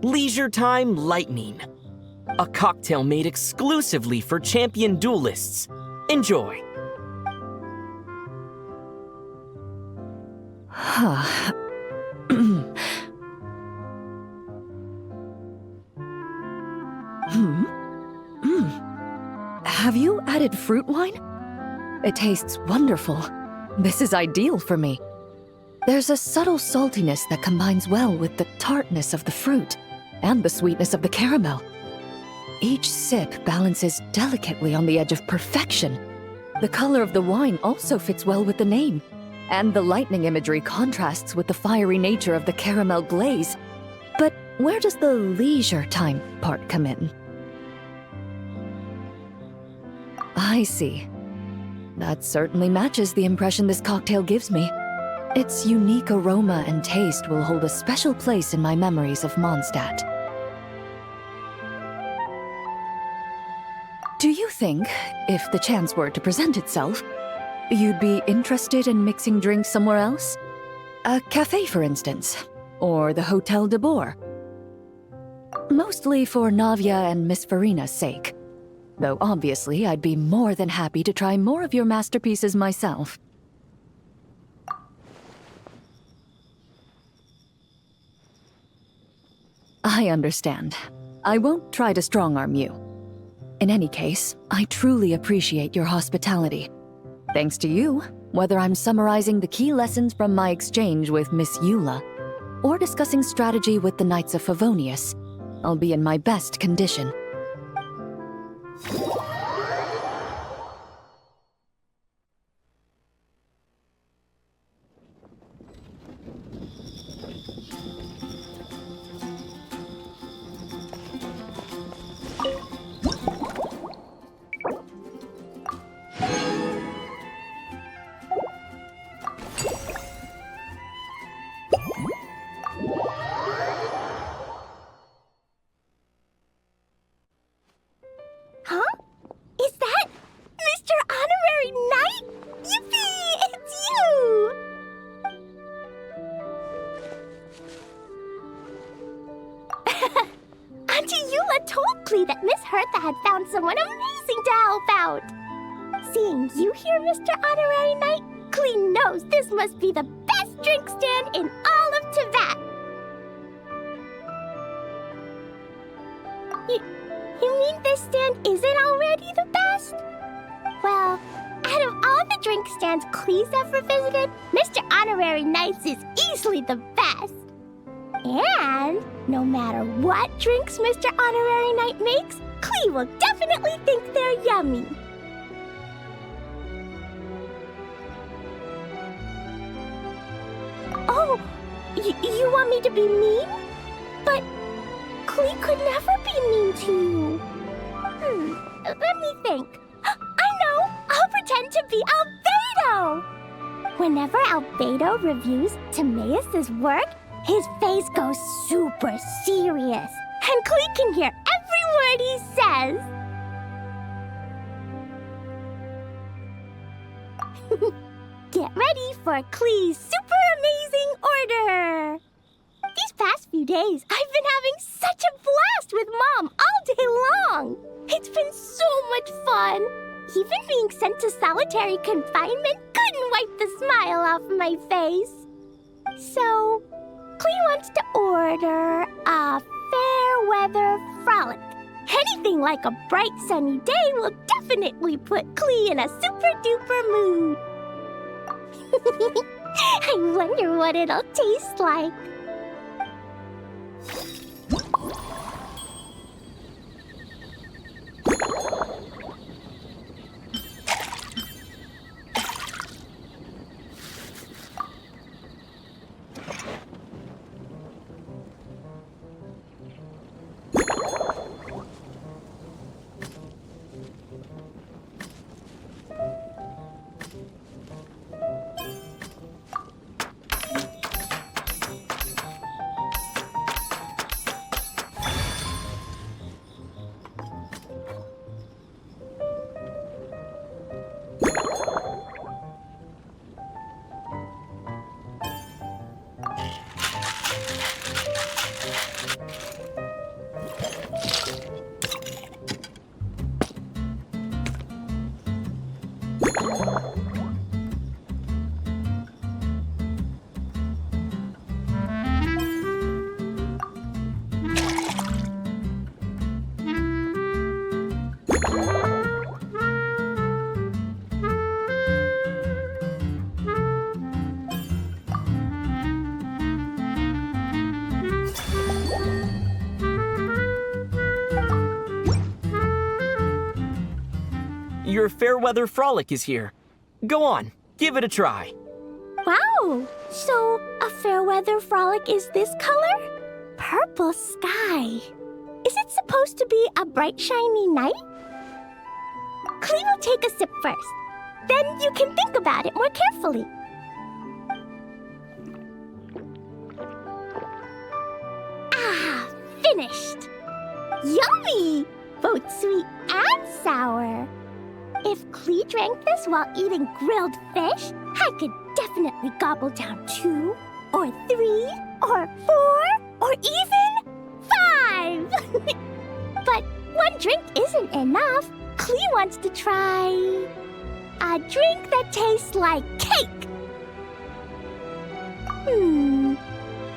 [SPEAKER 5] Leisure Time Lightning. A cocktail made exclusively for champion duelists. Enjoy.
[SPEAKER 1] Have you added fruit wine? It tastes wonderful. This is ideal for me. There's a subtle saltiness that combines well with the tartness of the fruit and the sweetness of the caramel. Each sip balances delicately on the edge of perfection. The color of the wine also fits well with the name, and the lightning imagery contrasts with the fiery nature of the caramel glaze. But where does the leisure time part come in? I see. That certainly matches the impression this cocktail gives me. Its unique aroma and taste will hold a special place in my memories of Mondstadt. Do you think, if the chance were to present itself, you'd be interested in mixing drinks somewhere else? A cafe, for instance, or the Hotel de Boer? Mostly for Navia and Miss Farina's sake. Though obviously I'd be more than happy to try more of your masterpieces myself. I understand. I won't try to strong-arm you. In any case, I truly appreciate your hospitality. Thanks to you, whether I'm summarizing the key lessons from my exchange with Miss Eula, or discussing strategy with the Knights of Favonius, I'll be in my best condition.
[SPEAKER 3] Huh? Is that Mr. Honorary Knight? Yippee! It's you! Auntie Eula told Klee that Miss Hertha had found someone amazing to help out. Seeing you here, Mr. Honorary Knight, Klee knows this must be the best drink stand in all of Teyvat. You mean this stand isn't already the best? Well, out of all the drink stands Klee's ever visited, Mr. Honorary Knight's is easily the best. And no matter what drinks Mr. Honorary Knight makes, Klee will definitely think they're yummy. Oh, you want me to be mean? But Klee could never be mean to you. Let me think. I know! I'll pretend to be Albedo! Whenever Albedo reviews Timaeus' work, his face goes super serious, and Klee can hear every word he says. Get ready for Klee's super amazing order! These past few days, I've been having such a blast with Mom all day long! It's been so much fun! Even being sent to solitary confinement couldn't wipe the smile off my face. So, Klee wants to order a fair weather frolic. Anything like a bright sunny day will definitely put Klee in a super duper mood. I wonder what it'll taste like.
[SPEAKER 5] Your Fairweather Frolic is here. Go on, give it a try.
[SPEAKER 3] Wow! So, a Fairweather Frolic is this color? Purple sky. Is it supposed to be a bright, shiny night? Clee will take a sip first. Then you can think about it more carefully. Ah, finished! Yummy! Both sweet and sour. If Clee drank this while eating grilled fish, I could definitely gobble down 2, or 3, or 4, or even 5! But one drink isn't enough. Clee wants to try a drink that tastes like cake.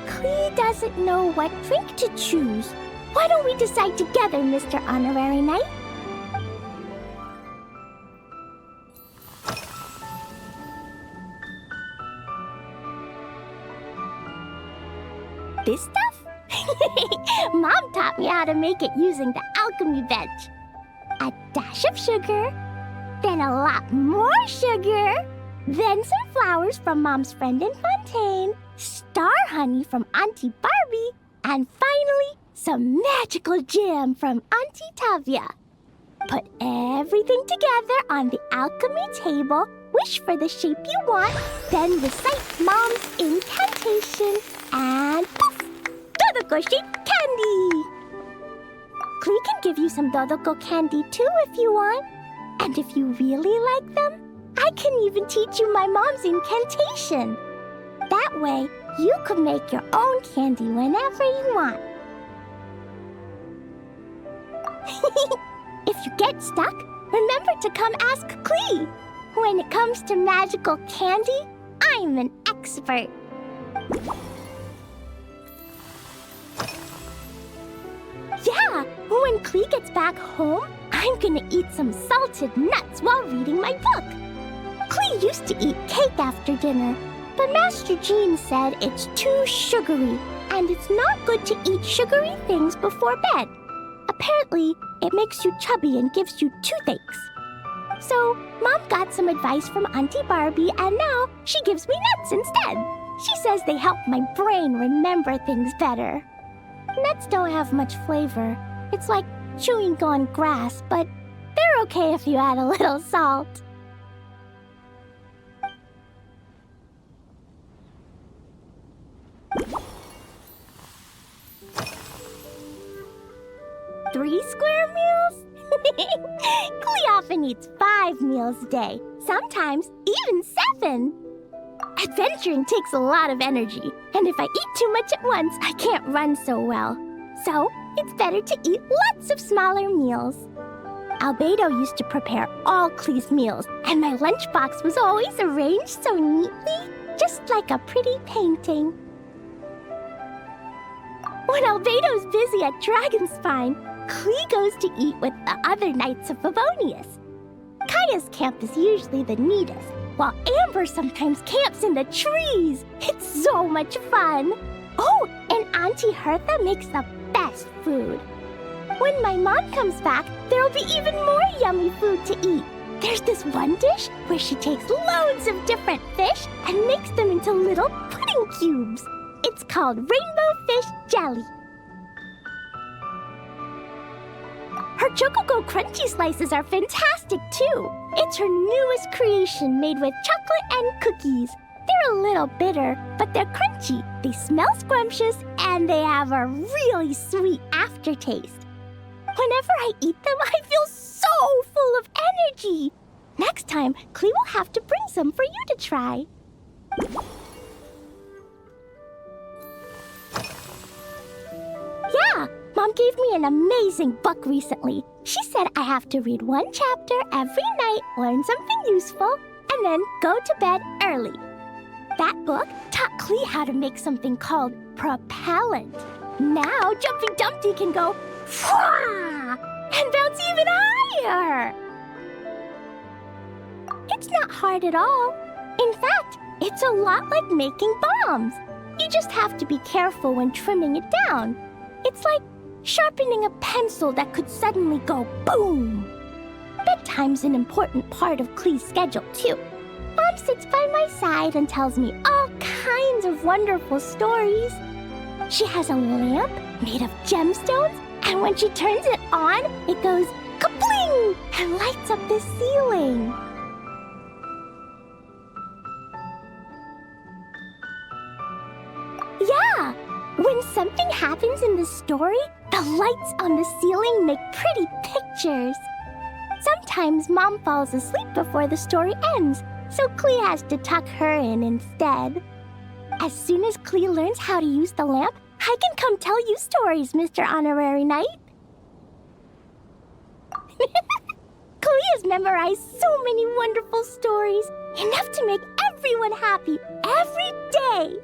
[SPEAKER 3] Clee doesn't know what drink to choose. Why don't we decide together, Mr. Honorary Knight? This stuff? Mom taught me how to make it using the alchemy bench. A dash of sugar, then a lot more sugar, then some flowers from Mom's friend in Fontaine, star honey from Auntie Barbie, and finally, some magical jam from Auntie Tavia. Put everything together on the alchemy table, wish for the shape you want, then recite Mom's incantation, and poof! Dodoko-shaped candy! Clee can give you some Dodoko candy too if you want. And if you really like them, I can even teach you my mom's incantation. That way, you could make your own candy whenever you want. If you get stuck, remember to come ask Clee. When it comes to magical candy, I'm an expert. Yeah, when Clee gets back home, I'm gonna eat some salted nuts while reading my book. Clee used to eat cake after dinner, but Master Jean said it's too sugary, and it's not good to eat sugary things before bed. Apparently, it makes you chubby and gives you toothaches. So, Mom got some advice from Auntie Barbie, and now she gives me nuts instead. She says they help my brain remember things better. Nuts don't have much flavor. It's like chewing on grass, but they're okay if you add a little salt. Three square meals? Clee often eats 5 meals a day, sometimes even 7. Adventuring takes a lot of energy, and if I eat too much at once, I can't run so well. So, it's better to eat lots of smaller meals. Albedo used to prepare all Clee's meals, and my lunchbox was always arranged so neatly, just like a pretty painting. When Albedo's busy at Dragonspine, Clee goes to eat with the other Knights of Favonius. Kaya's camp is usually the neatest, while Amber sometimes camps in the trees. It's so much fun. Oh, and Auntie Hertha makes the best food. When my mom comes back, there'll be even more yummy food to eat. There's this one dish where she takes loads of different fish and makes them into little pudding cubes. It's called rainbow fish jelly. Her Chocogo Crunchy Slices are fantastic, too. It's her newest creation made with chocolate and cookies. They're a little bitter, but they're crunchy. They smell scrumptious, and they have a really sweet aftertaste. Whenever I eat them, I feel so full of energy. Next time, Clee will have to bring some for you to try. Yeah, Mom gave me an amazing book recently. She said I have to read 1 chapter every night, learn something useful, and then go to bed early. That book taught Clee how to make something called propellant. Now Jumpy Dumpty can go Fwah! And bounce even higher. It's not hard at all. In fact, it's a lot like making bombs. You just have to be careful when trimming it down. It's like sharpening a pencil that could suddenly go boom. Bedtime
[SPEAKER 8] sometimes an important part of Klee's schedule, too. Mom sits by my side and tells me all kinds of wonderful stories. She has a lamp made of gemstones, and when she turns it on, it goes kapling and lights up the ceiling. Yeah, when something happens in the story, the lights on the ceiling make pretty pictures. Sometimes Mom falls asleep before the story ends, so Klee has to tuck her in instead. As soon as Klee learns how to use the lamp, I can come tell you stories, Mr. Honorary Knight. Klee has memorized so many wonderful stories, enough to make everyone happy every day.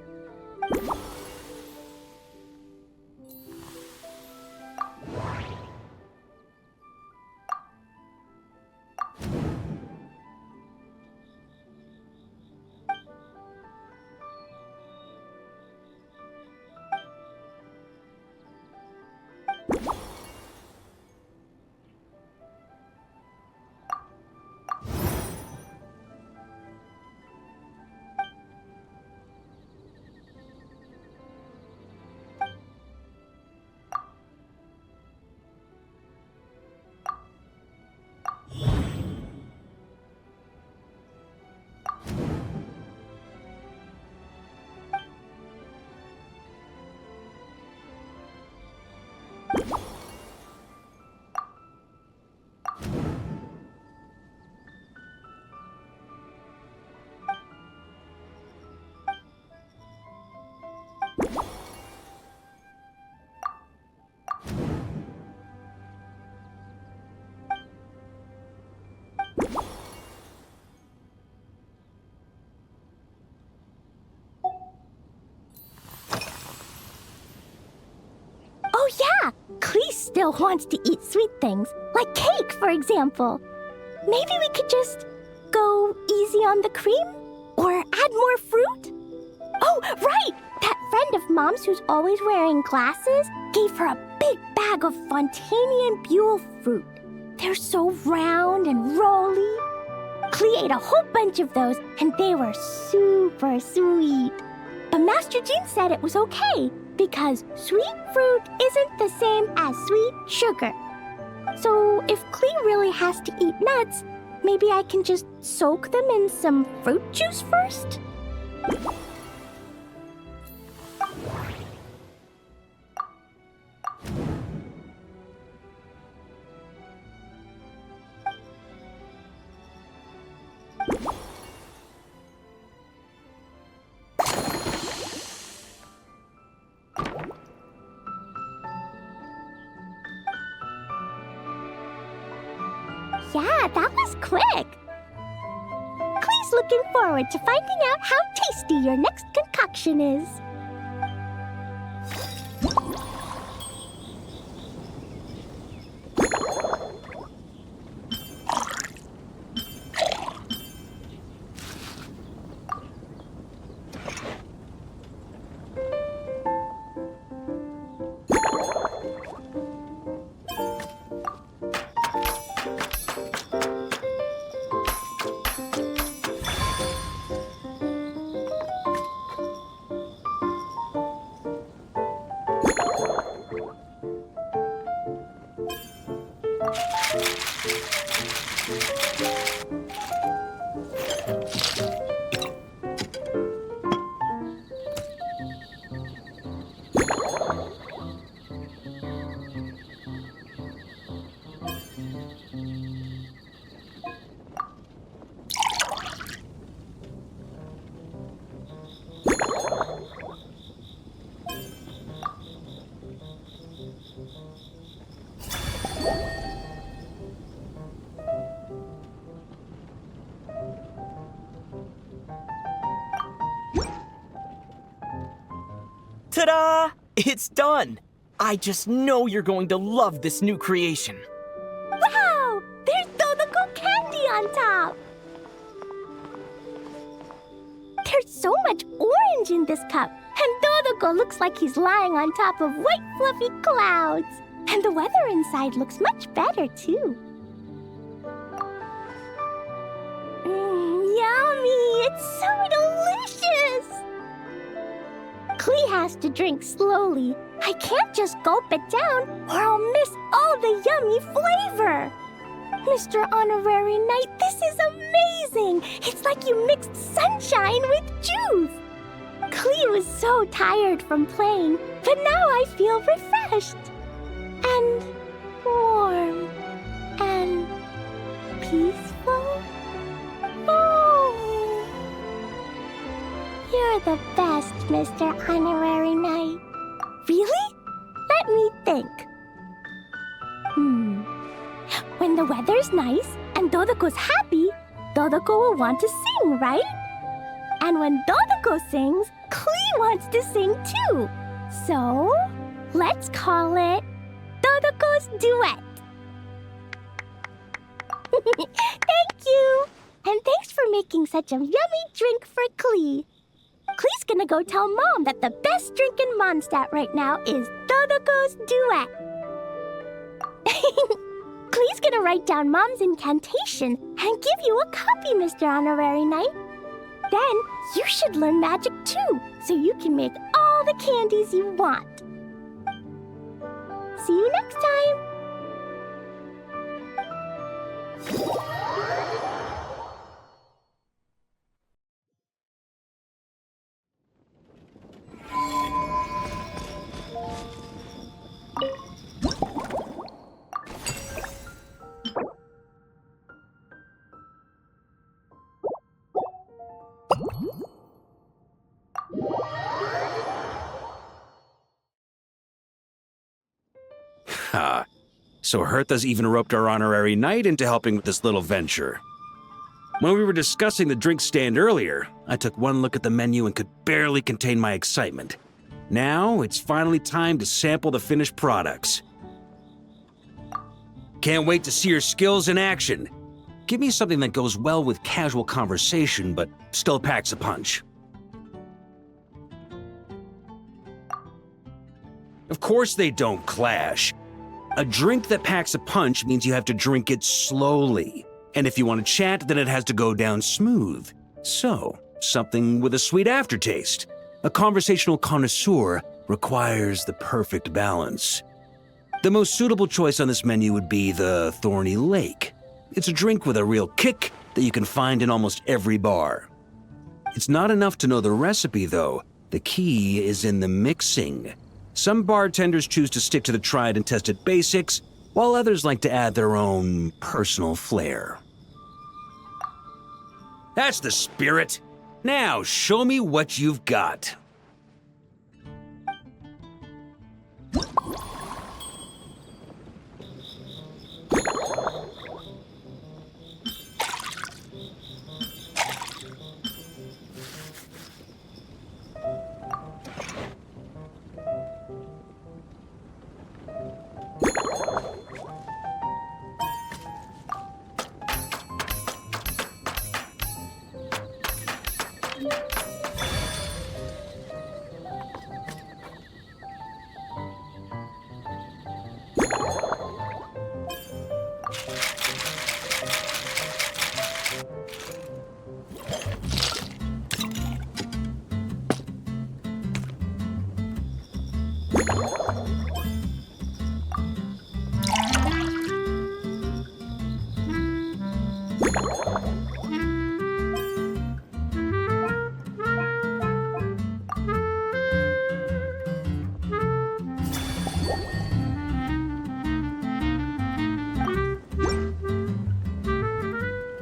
[SPEAKER 8] Oh yeah, Klee still wants to eat sweet things, like cake, for example. Maybe we could just go easy on the cream? Or add more fruit? Oh, right! That friend of Mom's who's always wearing glasses gave her a big bag of Fontanian Buell fruit. They're so round and rolly. Klee ate a whole bunch of those, and they were super sweet. But Master Jean said it was okay, because sweet fruit isn't the same as sweet sugar. So if Klee really has to eat nuts, maybe I can just soak them in some fruit juice first? Yeah, that was quick. Klee's looking forward to finding out how tasty your next concoction is.
[SPEAKER 5] Ta-da! It's done! I just know you're going to love this new creation.
[SPEAKER 8] Wow! There's Dodoco candy on top! There's so much orange in this cup, and Dodoco looks like he's lying on top of white fluffy clouds. And the weather inside looks much better, too. has to drink slowly. I can't just gulp it down, or I'll miss all the yummy flavor. Mr. Honorary Knight, this is amazing! It's like you mixed sunshine with juice! Klee was so tired from playing, but now I feel refreshed. And warm. And peaceful. Oh! You're the best, Mr. Honorary Knight. Really? Let me think. When the weather's nice and Dodoko's happy, Dodoko will want to sing, right? And when Dodoko sings, Klee wants to sing too. So, let's call it Dodoko's Duet. Thank you! And thanks for making such a yummy drink for Klee. Klee's gonna go tell Mom that the best drink in Mondstadt right now is Dodoko's Duet. Klee's gonna write down Mom's incantation and give you a copy, Mr. Honorary Knight. Then you should learn magic too, so you can make all the candies you want. See you next time!
[SPEAKER 9] So Hertha's even roped our Honorary Knight into helping with this little venture. When we were discussing the drink stand earlier, I took one look at the menu and could barely contain my excitement. Now, it's finally time to sample the finished products. Can't wait to see your skills in action. Give me something that goes well with casual conversation, but still packs a punch. Of course they don't clash. A drink that packs a punch means you have to drink it slowly. And if you want to chat, then it has to go down smooth. So, something with a sweet aftertaste. A conversational connoisseur requires the perfect balance. The most suitable choice on this menu would be the Thorny Lake. It's a drink with a real kick that you can find in almost every bar. It's not enough to know the recipe, though. The key is in the mixing. Some bartenders choose to stick to the tried and tested basics, while others like to add their own personal flair. That's the spirit. Now, show me what you've got.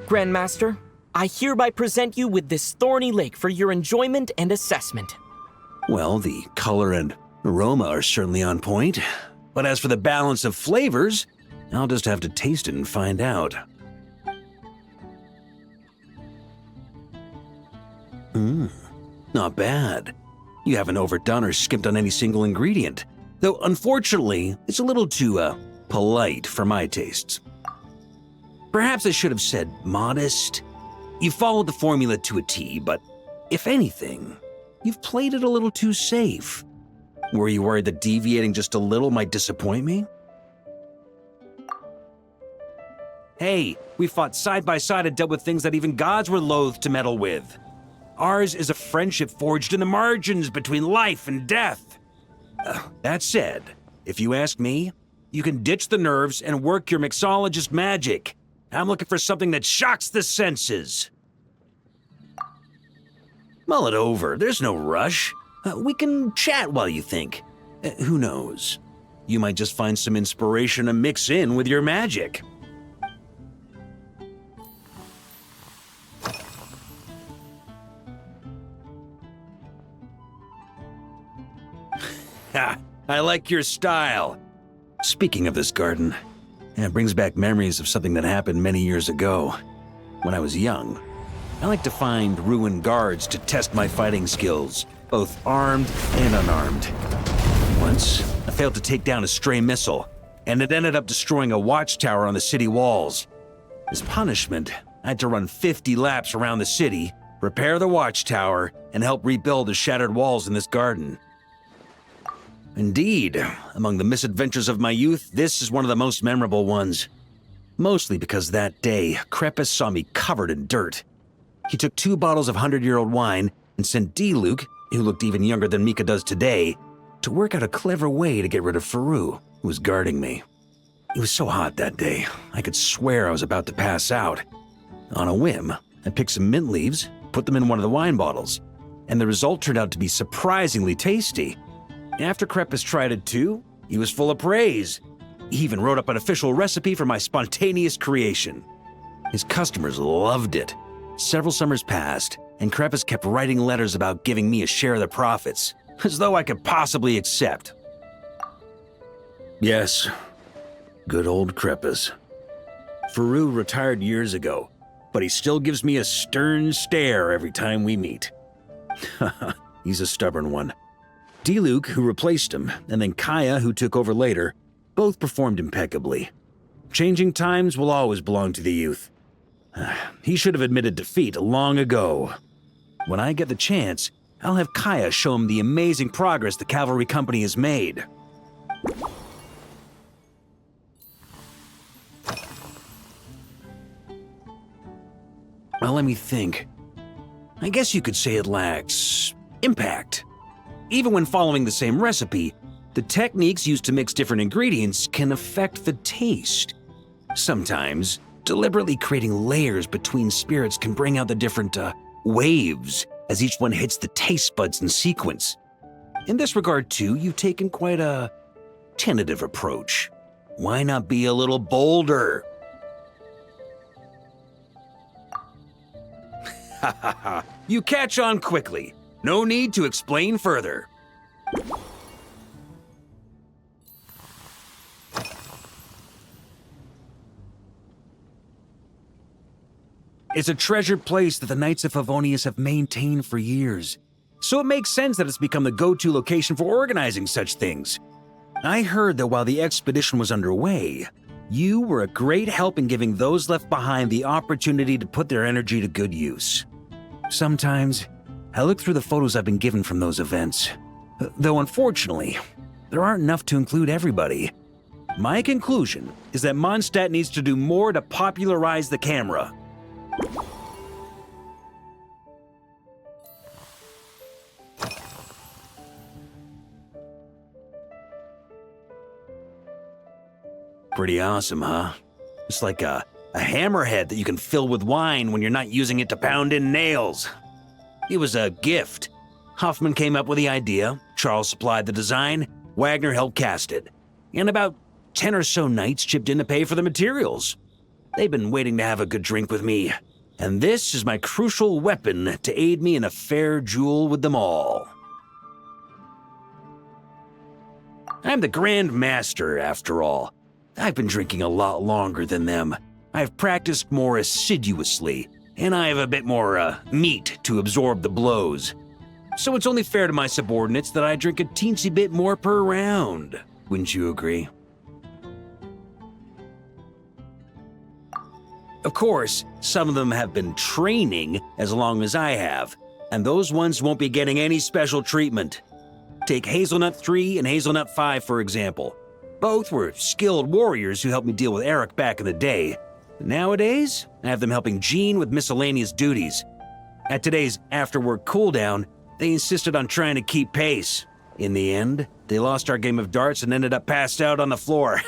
[SPEAKER 5] Grandmaster, I hereby present you with this Thorny Lake for your enjoyment and assessment.
[SPEAKER 9] Well, the color and aroma are certainly on point. But as for the balance of flavors, I'll just have to taste it and find out. Not bad. You haven't overdone or skimped on any single ingredient. Though, unfortunately, it's a little too, polite for my tastes. Perhaps I should have said modest. You followed the formula to a T, but if anything, you've played it a little too safe. Were you worried that deviating just a little might disappoint me? Hey, we fought side by side and dealt with things that even gods were loath to meddle with. Ours is a friendship forged in the margins between life and death. That said, if you ask me, you can ditch the nerves and work your mixologist magic. I'm looking for something that shocks the senses. Mull it over, there's no rush. We can chat while you think. Who knows? You might just find some inspiration to mix in with your magic. Ha! I like your style. Speaking of this garden, it brings back memories of something that happened many years ago. When I was young, I like to find ruined guards to test my fighting skills, both armed and unarmed. Once, I failed to take down a stray missile, and it ended up destroying a watchtower on the city walls. As punishment, I had to run 50 laps around the city, repair the watchtower, and help rebuild the shattered walls in this garden. Indeed, among the misadventures of my youth, this is one of the most memorable ones. Mostly because that day, Crepus saw me covered in dirt. He took 2 bottles of 100-year-old wine and sent D-Luke, who looked even younger than Mika does today, to work out a clever way to get rid of Faru, who was guarding me. It was so hot that day, I could swear I was about to pass out. On a whim, I picked some mint leaves, put them in one of the wine bottles, and the result turned out to be surprisingly tasty. After Crepus tried it too, he was full of praise. He even wrote up an official recipe for my spontaneous creation. His customers loved it. Several summers passed, and Crepus kept writing letters about giving me a share of the profits, as though I could possibly accept. Yes, good old Crepus. Faru retired years ago, but he still gives me a stern stare every time we meet. He's a stubborn one. D-Luke, who replaced him, and then Kaya, who took over later, both performed impeccably. Changing times will always belong to the youth. He should have admitted defeat long ago. When I get the chance, I'll have Kaya show him the amazing progress the Cavalry Company has made. Well, let me think. I guess you could say it lacks impact. Even when following the same recipe, the techniques used to mix different ingredients can affect the taste. Sometimes, deliberately creating layers between spirits can bring out the different waves as each one hits the taste buds in sequence. In this regard too, you've taken quite a tentative approach. Why not be a little bolder? Ha ha ha, you catch on quickly. No need to explain further. It's a treasured place that the Knights of Favonius have maintained for years, so it makes sense that it's become the go-to location for organizing such things. I heard that while the expedition was underway, you were a great help in giving those left behind the opportunity to put their energy to good use. Sometimes, I look through the photos I've been given from those events, though unfortunately, there aren't enough to include everybody. My conclusion is that Mondstadt needs to do more to popularize the camera. Pretty awesome, huh? It's like a hammerhead that you can fill with wine when you're not using it to pound in nails. It was a gift. Hoffman came up with the idea, Charles supplied the design, Wagner helped cast it, and about 10 or so knights chipped in to pay for the materials. They've been waiting to have a good drink with me, and this is my crucial weapon to aid me in a fair duel with them all. I'm the Grand Master, after all. I've been drinking a lot longer than them. I've practiced more assiduously, and I have a bit more meat to absorb the blows. So it's only fair to my subordinates that I drink a teensy bit more per round. Wouldn't you agree? Of course, some of them have been training as long as I have, and those ones won't be getting any special treatment. Take Hazelnut 3 and Hazelnut 5, for example. Both were skilled warriors who helped me deal with Eric back in the day. Nowadays, I have them helping Jean with miscellaneous duties. At today's after-work cooldown, they insisted on trying to keep pace. In the end, they lost our game of darts and ended up passed out on the floor.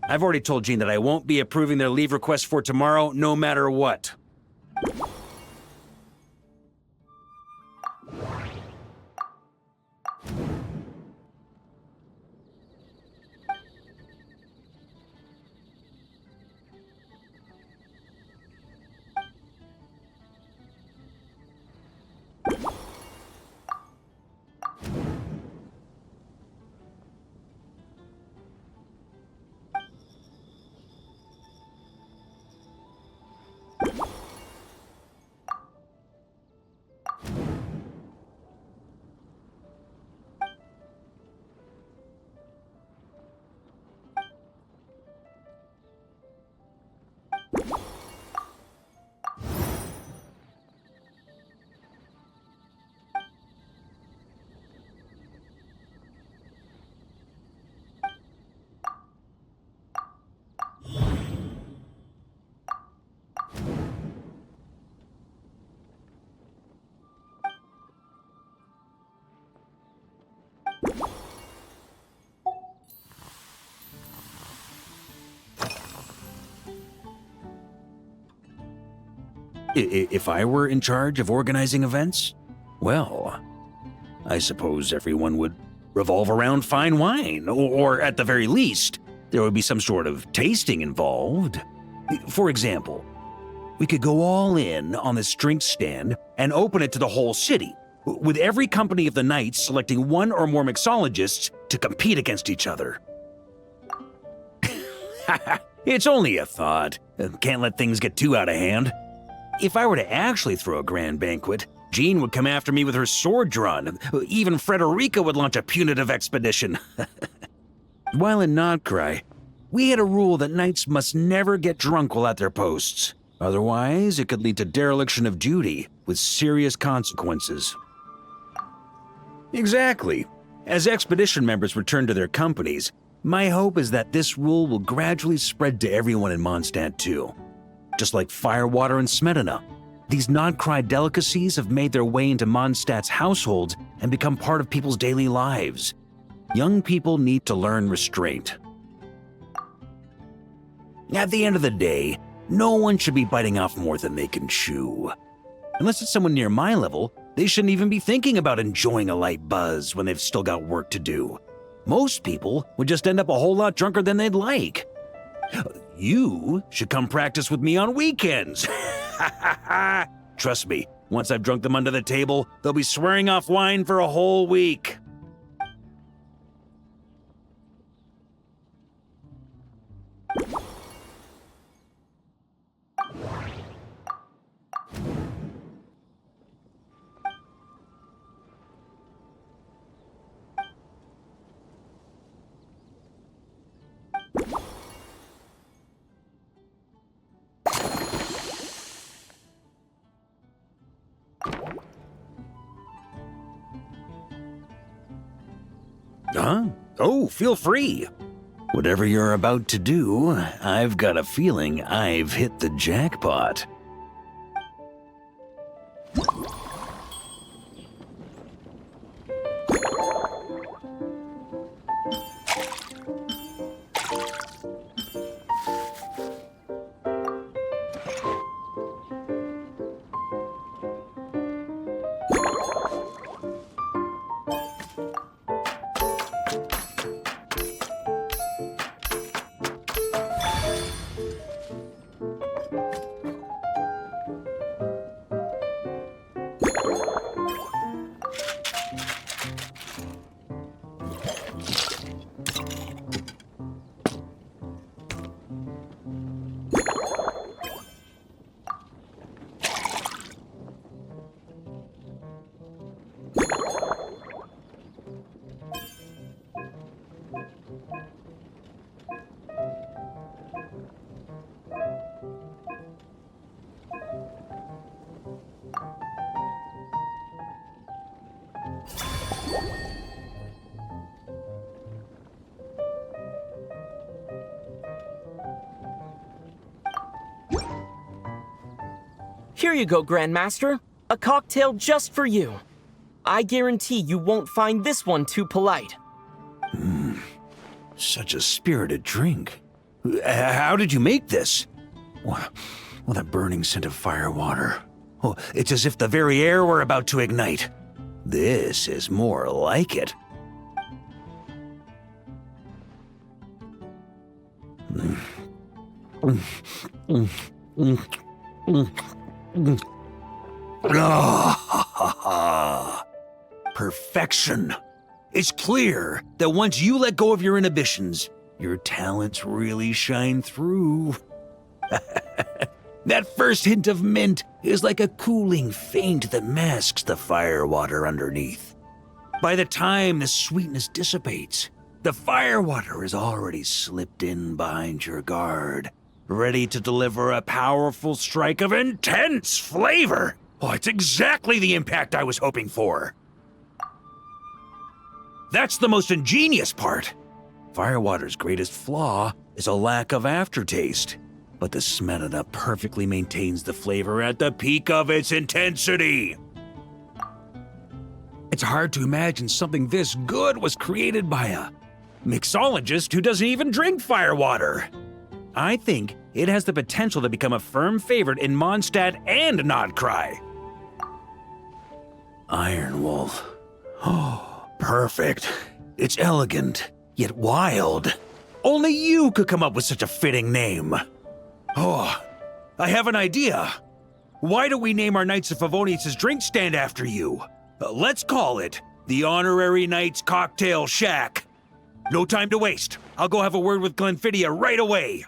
[SPEAKER 9] I've already told Jean that I won't be approving their leave request for tomorrow, no matter what. If I were in charge of organizing events, well, I suppose everyone would revolve around fine wine, or at the very least, there would be some sort of tasting involved. For example, we could go all in on this drink stand and open it to the whole city, with every company of the night selecting one or more mixologists to compete against each other. It's only a thought. Can't let things get too out of hand. If I were to actually throw a grand banquet, Jean would come after me with her sword drawn. Even Frederica would launch a punitive expedition. While in Notcry, we had a rule that knights must never get drunk while at their posts. Otherwise, it could lead to dereliction of duty, with serious consequences. Exactly. As expedition members return to their companies, my hope is that this rule will gradually spread to everyone in Mondstadt too. Just like firewater and smetana, these Notcry delicacies have made their way into Mondstadt's households and become part of people's daily lives. Young people need to learn restraint. At the end of the day, no one should be biting off more than they can chew. Unless it's someone near my level, they shouldn't even be thinking about enjoying a light buzz when they've still got work to do. Most people would just end up a whole lot drunker than they'd like. You should come practice with me on weekends. Trust me, once I've drunk them under the table, they'll be swearing off wine for a whole week. Huh? Oh, feel free. Whatever you're about to do, I've got a feeling I've hit the jackpot.
[SPEAKER 5] Here you go, Grandmaster. A cocktail just for you. I guarantee you won't find this one too polite.
[SPEAKER 9] Such a spirited drink. How did you make this? Well, that burning scent of firewater. Oh, it's as if the very air were about to ignite. This is more like it. Perfection. It's clear that once you let go of your inhibitions, your talents really shine through. That first hint of mint is like a cooling feint that masks the firewater underneath. By the time the sweetness dissipates, the firewater has already slipped in behind your guard, ready to deliver a powerful strike of intense flavor. Oh, it's exactly the impact I was hoping for. That's the most ingenious part. Firewater's greatest flaw is a lack of aftertaste, but the SMETA perfectly maintains the flavor at the peak of its intensity. It's hard to imagine something this good was created by a mixologist who doesn't even drink firewater. I think it has the potential to become a firm favorite in Mondstadt and Nodcry. Iron Wolf. Oh. Perfect. It's elegant, yet wild. Only you could come up with such a fitting name. Oh, I have an idea. Why don't we name our Knights of Favonius' drink stand after you? Let's call it the Honorary Knights Cocktail Shack. No time to waste. I'll go have a word with Glenfiddich right away.